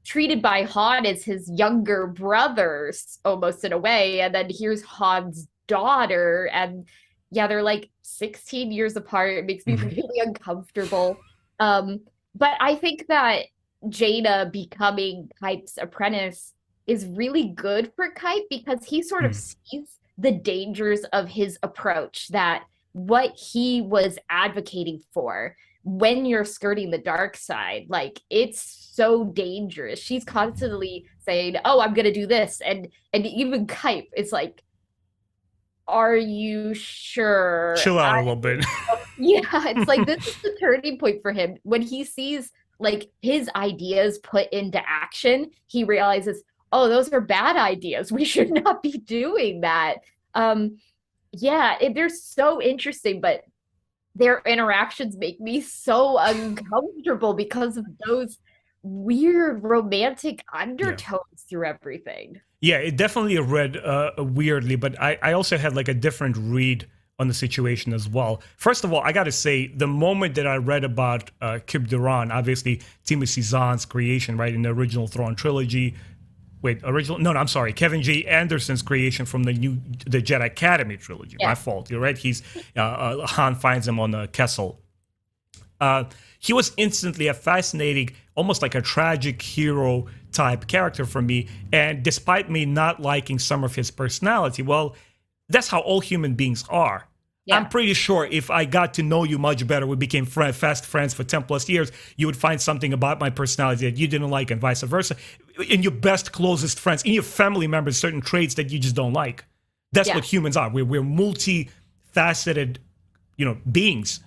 treated by Han as his younger brother almost in a way, and then here's Han's daughter, and they're like 16 years apart. It makes me really uncomfortable. But I think that Jaina becoming Kuiper's apprentice is really good for Kuiper because he sort of sees the dangers of his approach, that what he was advocating for when you're skirting the dark side, like it's so dangerous. She's constantly saying, oh, I'm going to do this. And even Kuiper is like, are you sure? Chill out a little bit. It's like this is the turning point for him. When he sees like his ideas put into action, he realizes, oh, those are bad ideas. We should not be doing that. They're so interesting, but their interactions make me so uncomfortable because of those weird romantic undertones through everything. Yeah, it definitely read weirdly, but I also had like a different read on the situation as well. First of all, I got to say, the moment that I read about Kib Duran, obviously Timothy Zahn's creation, right, in the original Thrawn trilogy. Kevin J. Anderson's creation from the Jedi Academy trilogy. Yeah. My fault. You're right. He's Han finds him on the Kessel. He was instantly a fascinating, almost like a tragic hero type character for me. And despite me not liking some of his personality, well, that's how all human beings are. Yeah. I'm pretty sure if I got to know you much better, we became fast friends for 10 plus years, you would find something about my personality that you didn't like and vice versa. In your best, closest friends, in your family members, certain traits that you just don't like. That's what humans are. We're multifaceted, beings.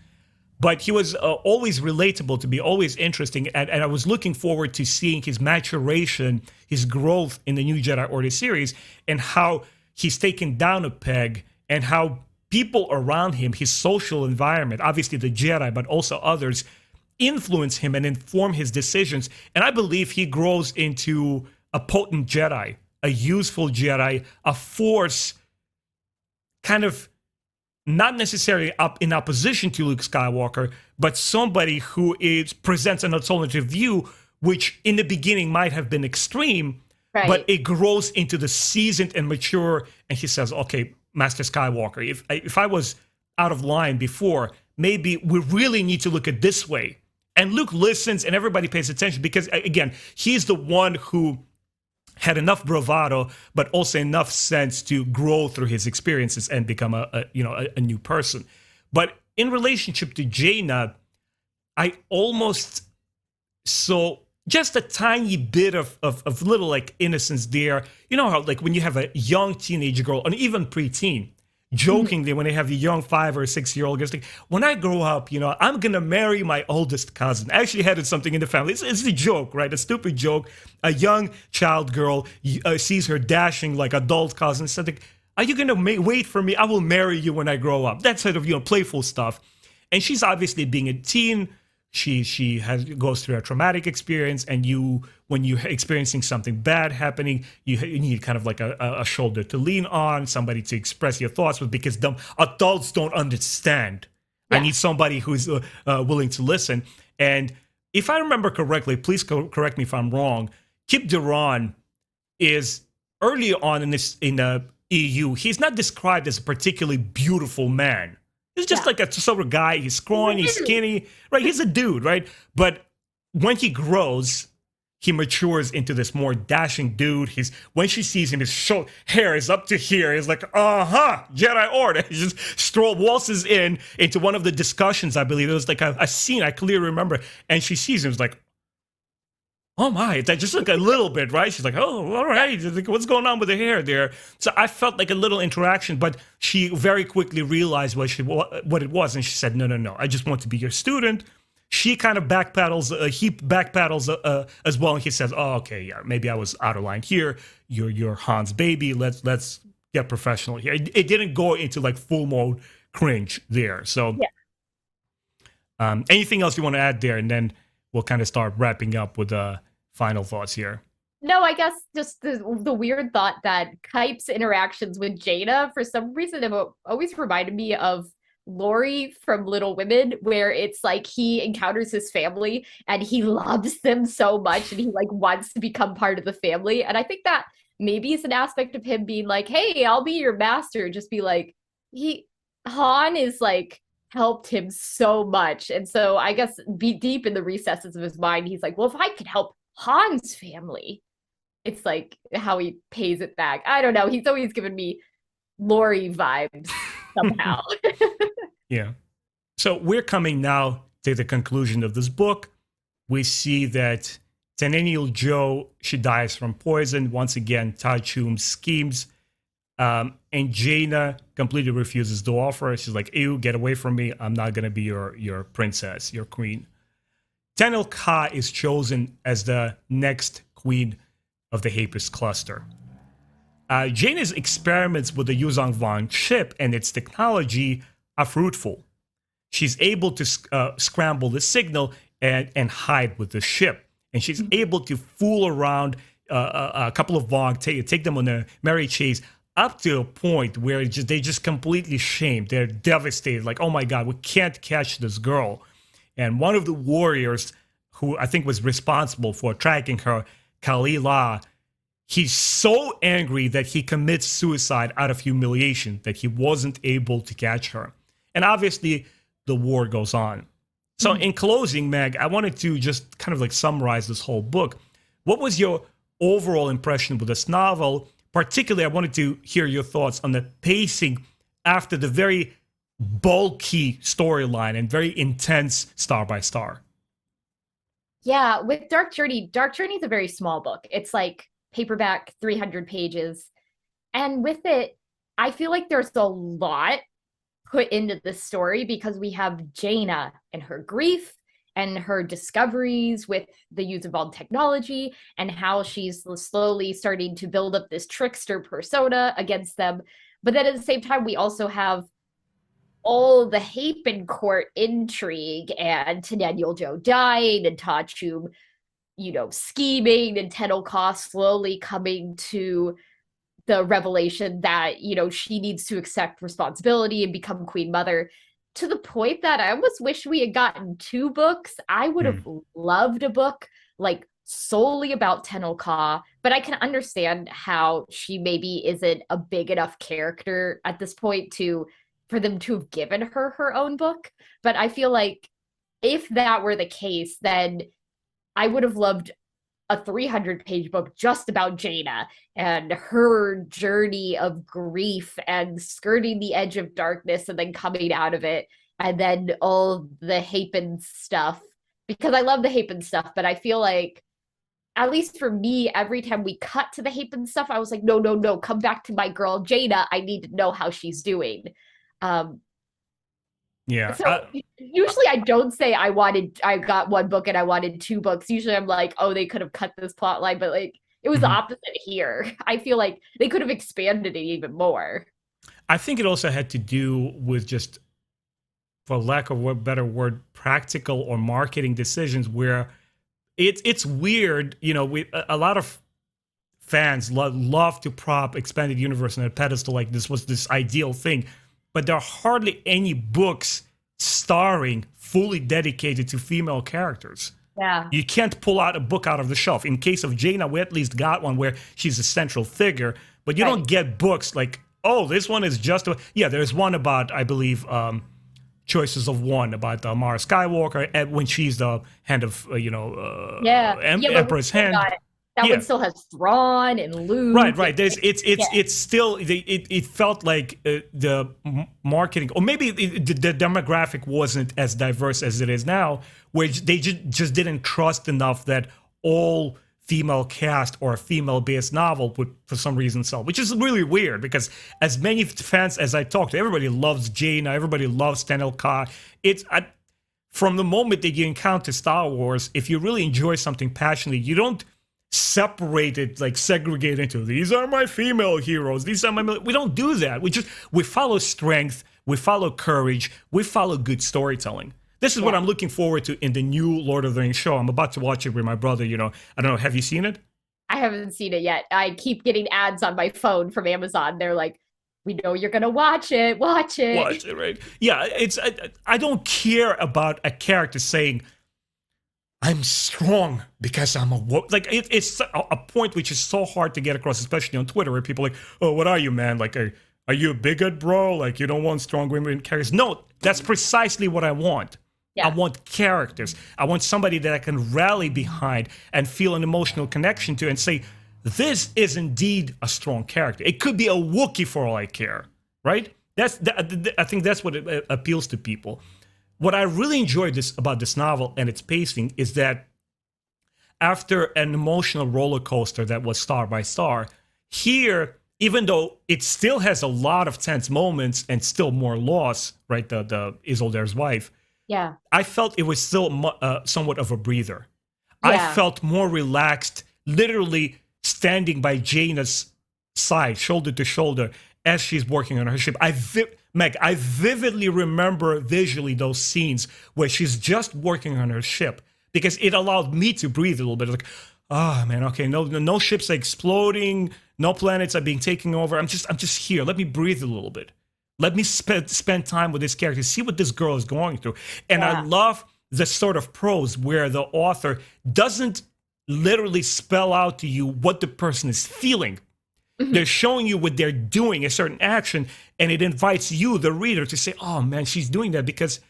But he was always relatable to me, always interesting. And I was looking forward to seeing his maturation, his growth in the new Jedi Order series, and how he's taken down a peg, and how people around him, his social environment, obviously the Jedi, but also others, influence him and inform his decisions. And I believe he grows into a potent Jedi, a useful Jedi, a force kind of not necessarily up in opposition to Luke Skywalker, but somebody who presents an alternative view, which in the beginning might have been extreme, but Right. it grows into the seasoned and mature. And he says, "Okay, Master Skywalker, if I was out of line before, maybe we really need to look at this way." And Luke listens, and everybody pays attention because, again, he's the one who had enough bravado, but also enough sense to grow through his experiences and become a new person. But in relationship to Jaina, I almost saw just a tiny bit of little like innocence there. You know how like when you have a young teenage girl, and even preteen, jokingly when they have a young 5 or 6 year old girl, like, when I grow up, I'm gonna marry my oldest cousin. I actually had something in the family. It's a joke, right? A stupid joke. A young child girl sees her dashing like adult cousin, said, like, "Are you gonna wait for me? I will marry you when I grow up." That sort of playful stuff. And she's obviously being a teen. She goes through a traumatic experience, and when you're experiencing something bad happening, you need kind of like a shoulder to lean on, somebody to express your thoughts with, because the adults don't understand. I need somebody who's willing to listen. And if I remember correctly, please correct me if I'm wrong, Kip Duran is early on in the EU. He's not described as a particularly beautiful man. He's just like a sort of guy. He's scrawny, he's skinny, right? He's a dude, right? But when he grows, he matures into this more dashing dude. When she sees him, his hair is up to here. He's like, Jedi Order. He just waltzes into one of the discussions, I believe. It was like a scene I clearly remember. And she sees him, it's like, "Oh my," that just like a little bit, right? She's like, "Oh, all right, like, what's going on with the hair there?" So I felt like a little interaction, but she very quickly realized what it was, and she said, "No, no, no, I just want to be your student." She kind of backpedals, he backpedals as well, and he says, "Oh, okay, yeah, maybe I was out of line here. You're Han's baby. Let's get professional here." It didn't go into like full mode cringe there. So, anything else you want to add there, and then we'll kind of start wrapping up with final thoughts here. No, I guess just the weird thought that Kype's interactions with Jaina, for some reason, have always reminded me of Lori from Little Women, where it's like he encounters his family and he loves them so much and he like wants to become part of the family. And I think that maybe is an aspect of him being like, "Hey, I'll be your master." Just be like, Han is like helped him so much. And so I guess be deep in the recesses of his mind, he's like, well, if I could help Han's family, it's like how he pays it back. I don't know. He's always given me Lori vibes somehow. Yeah. So we're coming now to the conclusion of this book. We see that Tenennial Joe, she dies from poison. Once again, Tai Chum schemes. And Jaina completely refuses to offer. She's like, "Ew, get away from me. I'm not going to be your princess, your queen." Tenel Ka is chosen as the next queen of the Hapes Cluster. Jaina's experiments with the Yuzong Van chip and its technology are fruitful. She's able to scramble the signal and hide with the ship. And she's able to fool around a couple of Vong, take them on a merry chase, up to a point where they just completely shamed. They're devastated. Like, "Oh my God, we can't catch this girl." And one of the warriors who I think was responsible for tracking her, Kalila, he's so angry that he commits suicide out of humiliation that he wasn't able to catch her. And obviously, the war goes on. So in closing, Meg, I wanted to just kind of like summarize this whole book. What was your overall impression with this novel? Particularly, I wanted to hear your thoughts on the pacing after the very bulky storyline and very intense star by star. Yeah, with Dark Journey is a very small book. It's like paperback, 300 pages. And with it, I feel like there's a lot put into the story because we have Jaina and her grief and her discoveries with the use of all technology and how she's slowly starting to build up this trickster persona against them. But then at the same time, we also have all the Hapen court intrigue and Tenennial Joe dying and Tachum, scheming and Tenel Ka slowly coming to the revelation that, she needs to accept responsibility and become Queen Mother, to the point that I almost wish we had gotten 2 books. I would have loved a book like solely about Tenel Ka, but I can understand how she maybe isn't a big enough character at this point for them to have given her own book. But I feel like if that were the case, then I would have loved a 300-page book just about Jaina and her journey of grief and skirting the edge of darkness and then coming out of it, and then all the Hapen stuff, because I love the Hapen stuff, but I feel like, at least for me, every time we cut to the Hapen stuff, I was like, no, no, no, come back to my girl Jaina. I need to know how she's doing. So usually I don't say I got 1 book and I wanted 2 books. Usually I'm like, oh, they could have cut this plot line, but like it was the opposite here. I feel like they could have expanded it even more. I think it also had to do with, just for lack of a better word, practical or marketing decisions, where it's weird, a lot of fans love to prop expanded universe on a pedestal like this was this ideal thing, but there are hardly any books starring fully dedicated to female characters. Yeah. You can't pull out a book out of the shelf. In case of Jaina, we at least got one where she's a central figure, but you don't get books like, oh, this one is just there's one about, I believe, Choices of One, about Mara Skywalker when she's the hand of Emperor's hand. That one still has Thrawn and Luke. Right. It's still, it felt like the marketing, or maybe the demographic wasn't as diverse as it is now, where they just didn't trust enough that all female cast or a female-based novel would, for some reason, sell, which is really weird, because as many fans as I talk to, everybody loves Jaina, everybody loves Tenel Ka. From the moment that you encounter Star Wars, if you really enjoy something passionately, you don't separate it, like segregate into, these are my female heroes, these are my we don't do that. We follow strength, we follow courage, we follow good storytelling. This is what I'm looking forward to in the new Lord of the Rings show. I'm about to watch it with my brother. I don't know, have you seen it? I haven't seen it yet. I keep getting ads on my phone from Amazon. They're like, we know you're gonna watch it, watch it, right? Yeah, I don't care about a character saying, I'm strong because I'm a woman. Like, it's a point which is so hard to get across, especially on Twitter, where people are like, oh, what are you, man? Like, are you a bigot, bro? Like, you don't want strong women characters? No, that's precisely what I want. Yeah. I want characters. I want somebody that I can rally behind and feel an emotional connection to and say, this is indeed a strong character. It could be a Wookiee for all I care, right? I think that's what appeals to people. What I really enjoyed about this novel and its pacing is that after an emotional roller coaster that was star by star, here, even though it still has a lot of tense moments and still more loss, right? The Isildur's wife. Yeah. I felt it was still somewhat of a breather. Yeah. I felt more relaxed, literally standing by Jaina's side, shoulder to shoulder, as she's working on her ship. Meg, I vividly remember visually those scenes where she's just working on her ship, because it allowed me to breathe a little bit. Like, oh man, okay, no ships are exploding, no planets are being taken over. I'm just here. Let me breathe a little bit. Let me spend time with this character, see what this girl is going through. And I love the sort of prose where the author doesn't literally spell out to you what the person is feeling. Mm-hmm. They're showing you what they're doing, a certain action, and it invites you, the reader, to say, oh man, she's doing that because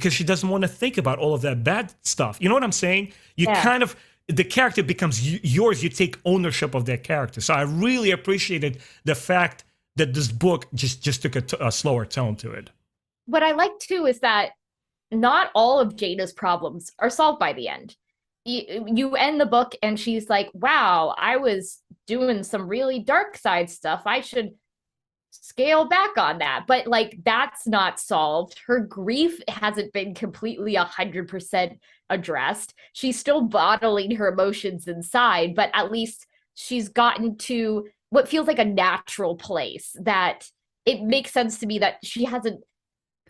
she doesn't want to think about all of that bad stuff. You know what I'm saying? The character becomes yours. You take ownership of that character. So I really appreciated the fact that this book just took a slower tone to it. What I like too is that not all of Jaina's problems are solved by the end. You end the book and she's like, wow, I was doing some really dark side stuff. I should scale back on that. But like, that's not solved. Her grief hasn't been completely 100% addressed. She's still bottling her emotions inside, but at least she's gotten to what feels like a natural place, that it makes sense to me that she hasn't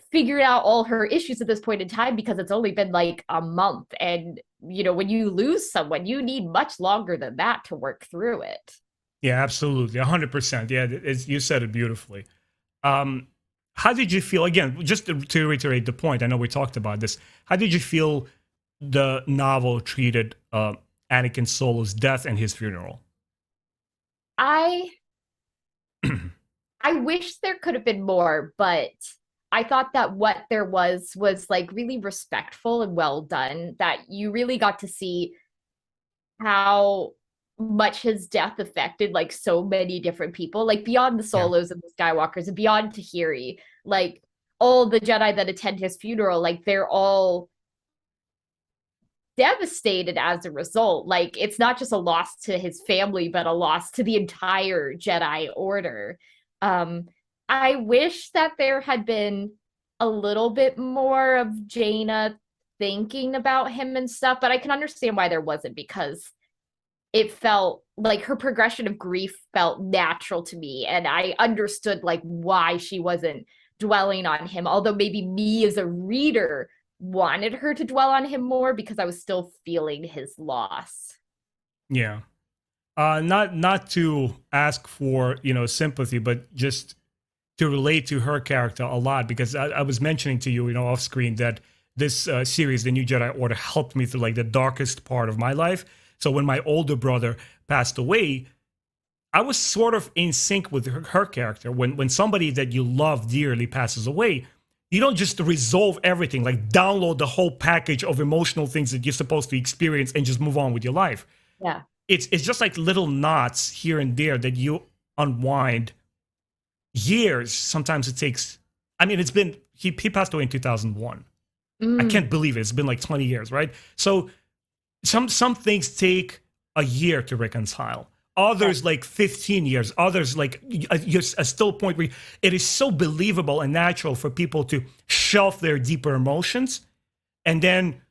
figured out all her issues at this point in time, because it's only been like a month. And, when you lose someone, you need much longer than that to work through it. Yeah, absolutely. 100%. Yeah, you said it beautifully. Um, how did you feel, again, just to reiterate the point, I know we talked about this. How did you feel the novel treated Anakin Solo's death and his funeral? I I wish there could have been more, but I thought that what there was like really respectful and well done, that you really got to see how much his death affected like so many different people, like beyond the Yeah. Solos and the Skywalkers and beyond Tahiri, like all the Jedi that attend his funeral, like they're all devastated as a result. Like it's not just a loss to his family, but a loss to the entire Jedi Order. Um, I wish that there had been a little bit more of Jaina thinking about him and stuff, but I can understand why there wasn't, because it felt like her progression of grief felt natural to me, and I understood like why she wasn't dwelling on him, although maybe me as a reader wanted her to dwell on him more because I was still feeling his loss. Yeah. Not to ask for, sympathy, but just to relate to her character a lot, because I was mentioning to you, off screen, that this series, the New Jedi Order, helped me through like the darkest part of my life. So when my older brother passed away, I was sort of in sync with her character. When somebody that you love dearly passes away, you don't just resolve everything, like download the whole package of emotional things that you're supposed to experience and just move on with your life. Yeah. It's just like little knots here and there that you unwind years. Sometimes it takes. I mean, it's been he passed away in 2001. I Mm, can't believe it. It's been like 20 years, right? So some things take a year to reconcile. yeah. Others like 15 years. Others like you're still point where it is so believable and natural for people to shelf their deeper emotions, and then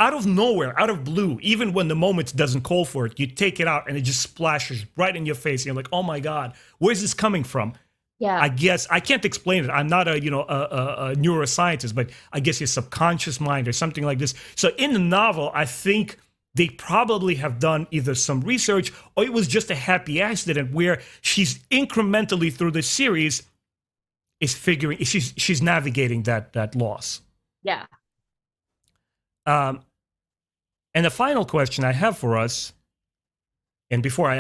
out of nowhere, out of blue, even when the moment doesn't call for it, you take it out and it just splashes right in your face. And you're like, oh my God, where's this coming from? I Yeah. guess I can't explain it. I'm not a neuroscientist, but I guess your subconscious mind or something like this. So in the novel, I think they probably have done either some research or it was just a happy accident where she's incrementally through the series is figuring she's navigating that loss. Yeah. Um, and the final question I have for us, and before I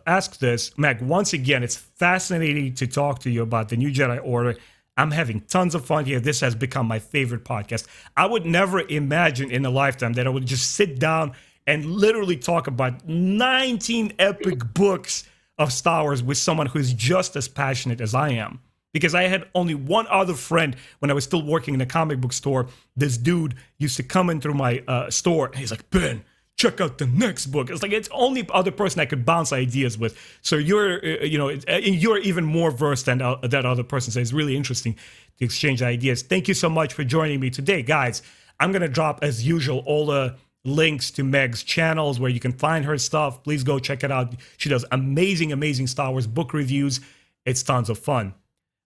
ask this, Meg, once again, it's fascinating to talk to you about the New Jedi Order. I'm having tons of fun here. This has become my favorite podcast. I would never imagine in a lifetime that I would just sit down and literally talk about 19 epic books of Star Wars with someone who's just as passionate as I am. Because I had only one other friend when I was still working in a comic book store. This dude used to come in through my store and he's like, Ben, check out the next book. It's like it's only other person I could bounce ideas with. So you're, you're even more versed than that other person. So it's really interesting to exchange ideas. Thank you so much for joining me today, guys. I'm gonna drop, as usual, all the links to Meg's channels where you can find her stuff. Please go check it out. She does amazing, amazing Star Wars book reviews. It's tons of fun.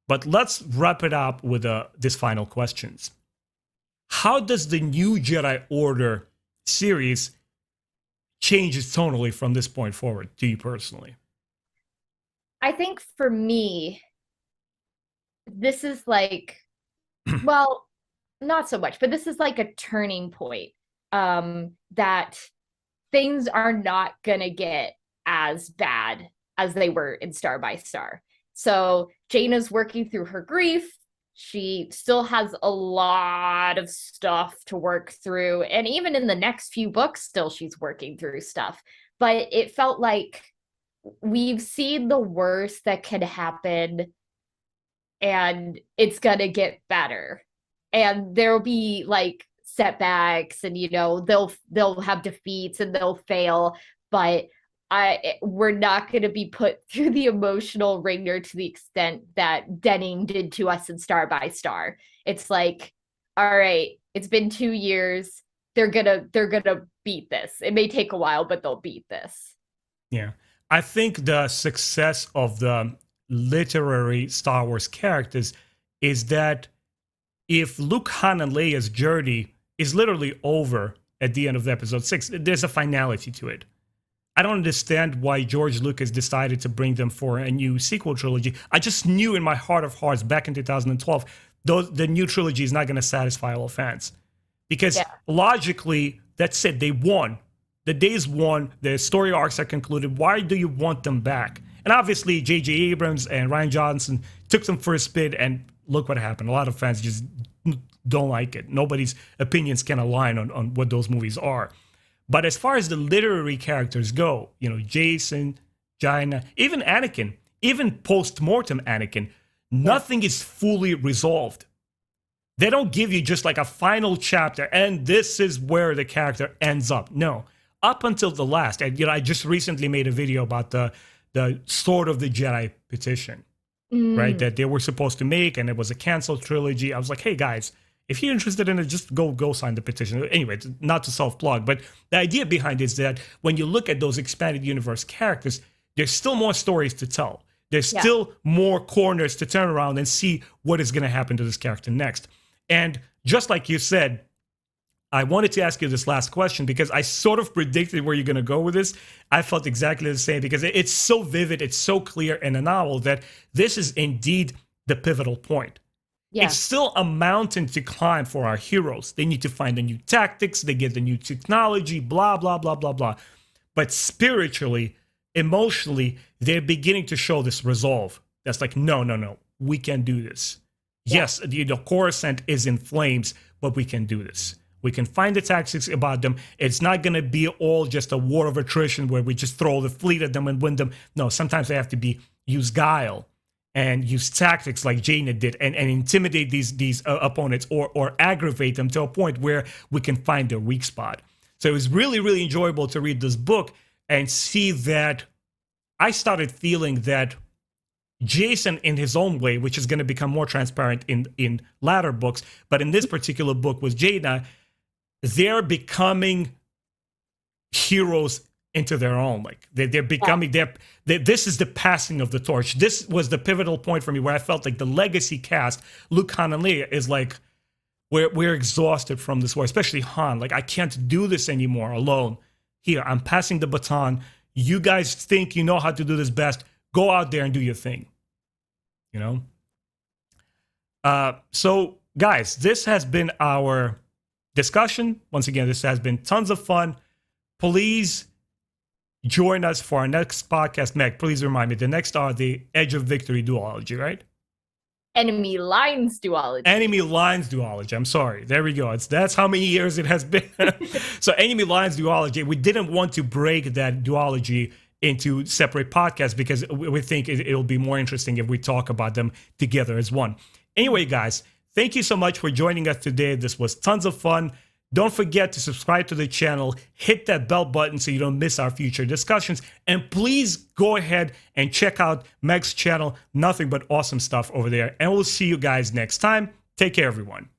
But let's wrap it up with this final questions. How does the New Jedi Order series changes tonally from this point forward to you personally? I think for me, this is like, well, not so much, but this is like a turning point. That things are not gonna get as bad as they were in Star by Star. So Jaina's working through her grief. She still has a lot of stuff to work through. And even in the next few books, still she's working through stuff. But it felt like we've seen the worst that could happen and it's gonna get better. And there'll be like setbacks and they'll have defeats and they'll fail, but we're not going to be put through the emotional ringer to the extent that Denning did to us in Star by Star. It's like, all right, it's been 2 years. They're gonna beat this. It may take a while, but they'll beat this. Yeah. I think the success of the literary Star Wars characters is that if Luke, Han, and Leia's journey is literally over at the end of episode 6, there's a finality to it. I don't understand why George Lucas decided to bring them for a new sequel trilogy. I just knew in my heart of hearts back in 2012, the new trilogy is not going to satisfy all fans. Because logically, that's it. They won. The days won. The story arcs are concluded. Why do you want them back? And obviously, J.J. Abrams and Rian Johnson took them for a spin, and look what happened. A lot of fans just don't like it. Nobody's opinions can align on what those movies are. But as far as the literary characters go, you know, Jason, Jaina, even Anakin, even post-mortem Anakin, nothing is fully resolved. They don't give you just like a final chapter and this is where the character ends up. No, up until the last. And, you know, I just recently made a video about the Sword of the Jedi petition, right? That they were supposed to make, and it was a canceled trilogy. I was like, hey guys, if you're interested in it, just go sign the petition. Anyway, it's not to self-plug, but the idea behind it is that when you look at those expanded universe characters, there's still more stories to tell. There's still more corners to turn around and see what is going to happen to this character next. And just like you said, I wanted to ask you this last question because I sort of predicted where you're going to go with this. I felt exactly the same because it's so vivid, it's so clear in a novel that this is indeed the pivotal point. Yeah. It's still a mountain to climb for our heroes. They need to find the new tactics, they get the new technology, blah, blah, blah, blah, blah. But spiritually, emotionally, they're beginning to show this resolve. That's like, no, we can do this. Yeah. Yes, the Coruscant is in flames, but we can do this. We can find the tactics about them. It's not going to be all just a war of attrition where we just throw the fleet at them and win them. No, sometimes they have to use guile and use tactics like Jaina did and intimidate these opponents or aggravate them to a point where we can find their weak spot. So it was really, really enjoyable to read this book and see that I started feeling that Jason, in his own way, which is going to become more transparent in latter books, but in this particular book with Jaina, they're becoming heroes into their own. Like they're becoming this is the passing of the torch. This was the pivotal point for me where I felt like the legacy cast, Luke, Han, and Leia, is like we're exhausted from this war, especially Han. Like I can't do this anymore alone. Here, I'm passing the baton. You guys think you know how to do this best. Go out there and do your thing. You know? So, guys, this has been our discussion. Once again, this has been tons of fun. Please join us for our next podcast. Meg, please remind me. The next are the Edge of Victory duology, right? Enemy Lines duology. Enemy Lines duology. I'm sorry. There we go. That's how many years it has been. So Enemy Lines duology. We didn't want to break that duology into separate podcasts because we think it'll be more interesting if we talk about them together as one. Anyway, guys, thank you so much for joining us today. This was tons of fun. Don't forget to subscribe to the channel, hit that bell button so you don't miss our future discussions, and please go ahead and check out Meg's channel. Nothing but awesome stuff over there. And we'll see you guys next time. Take care, everyone.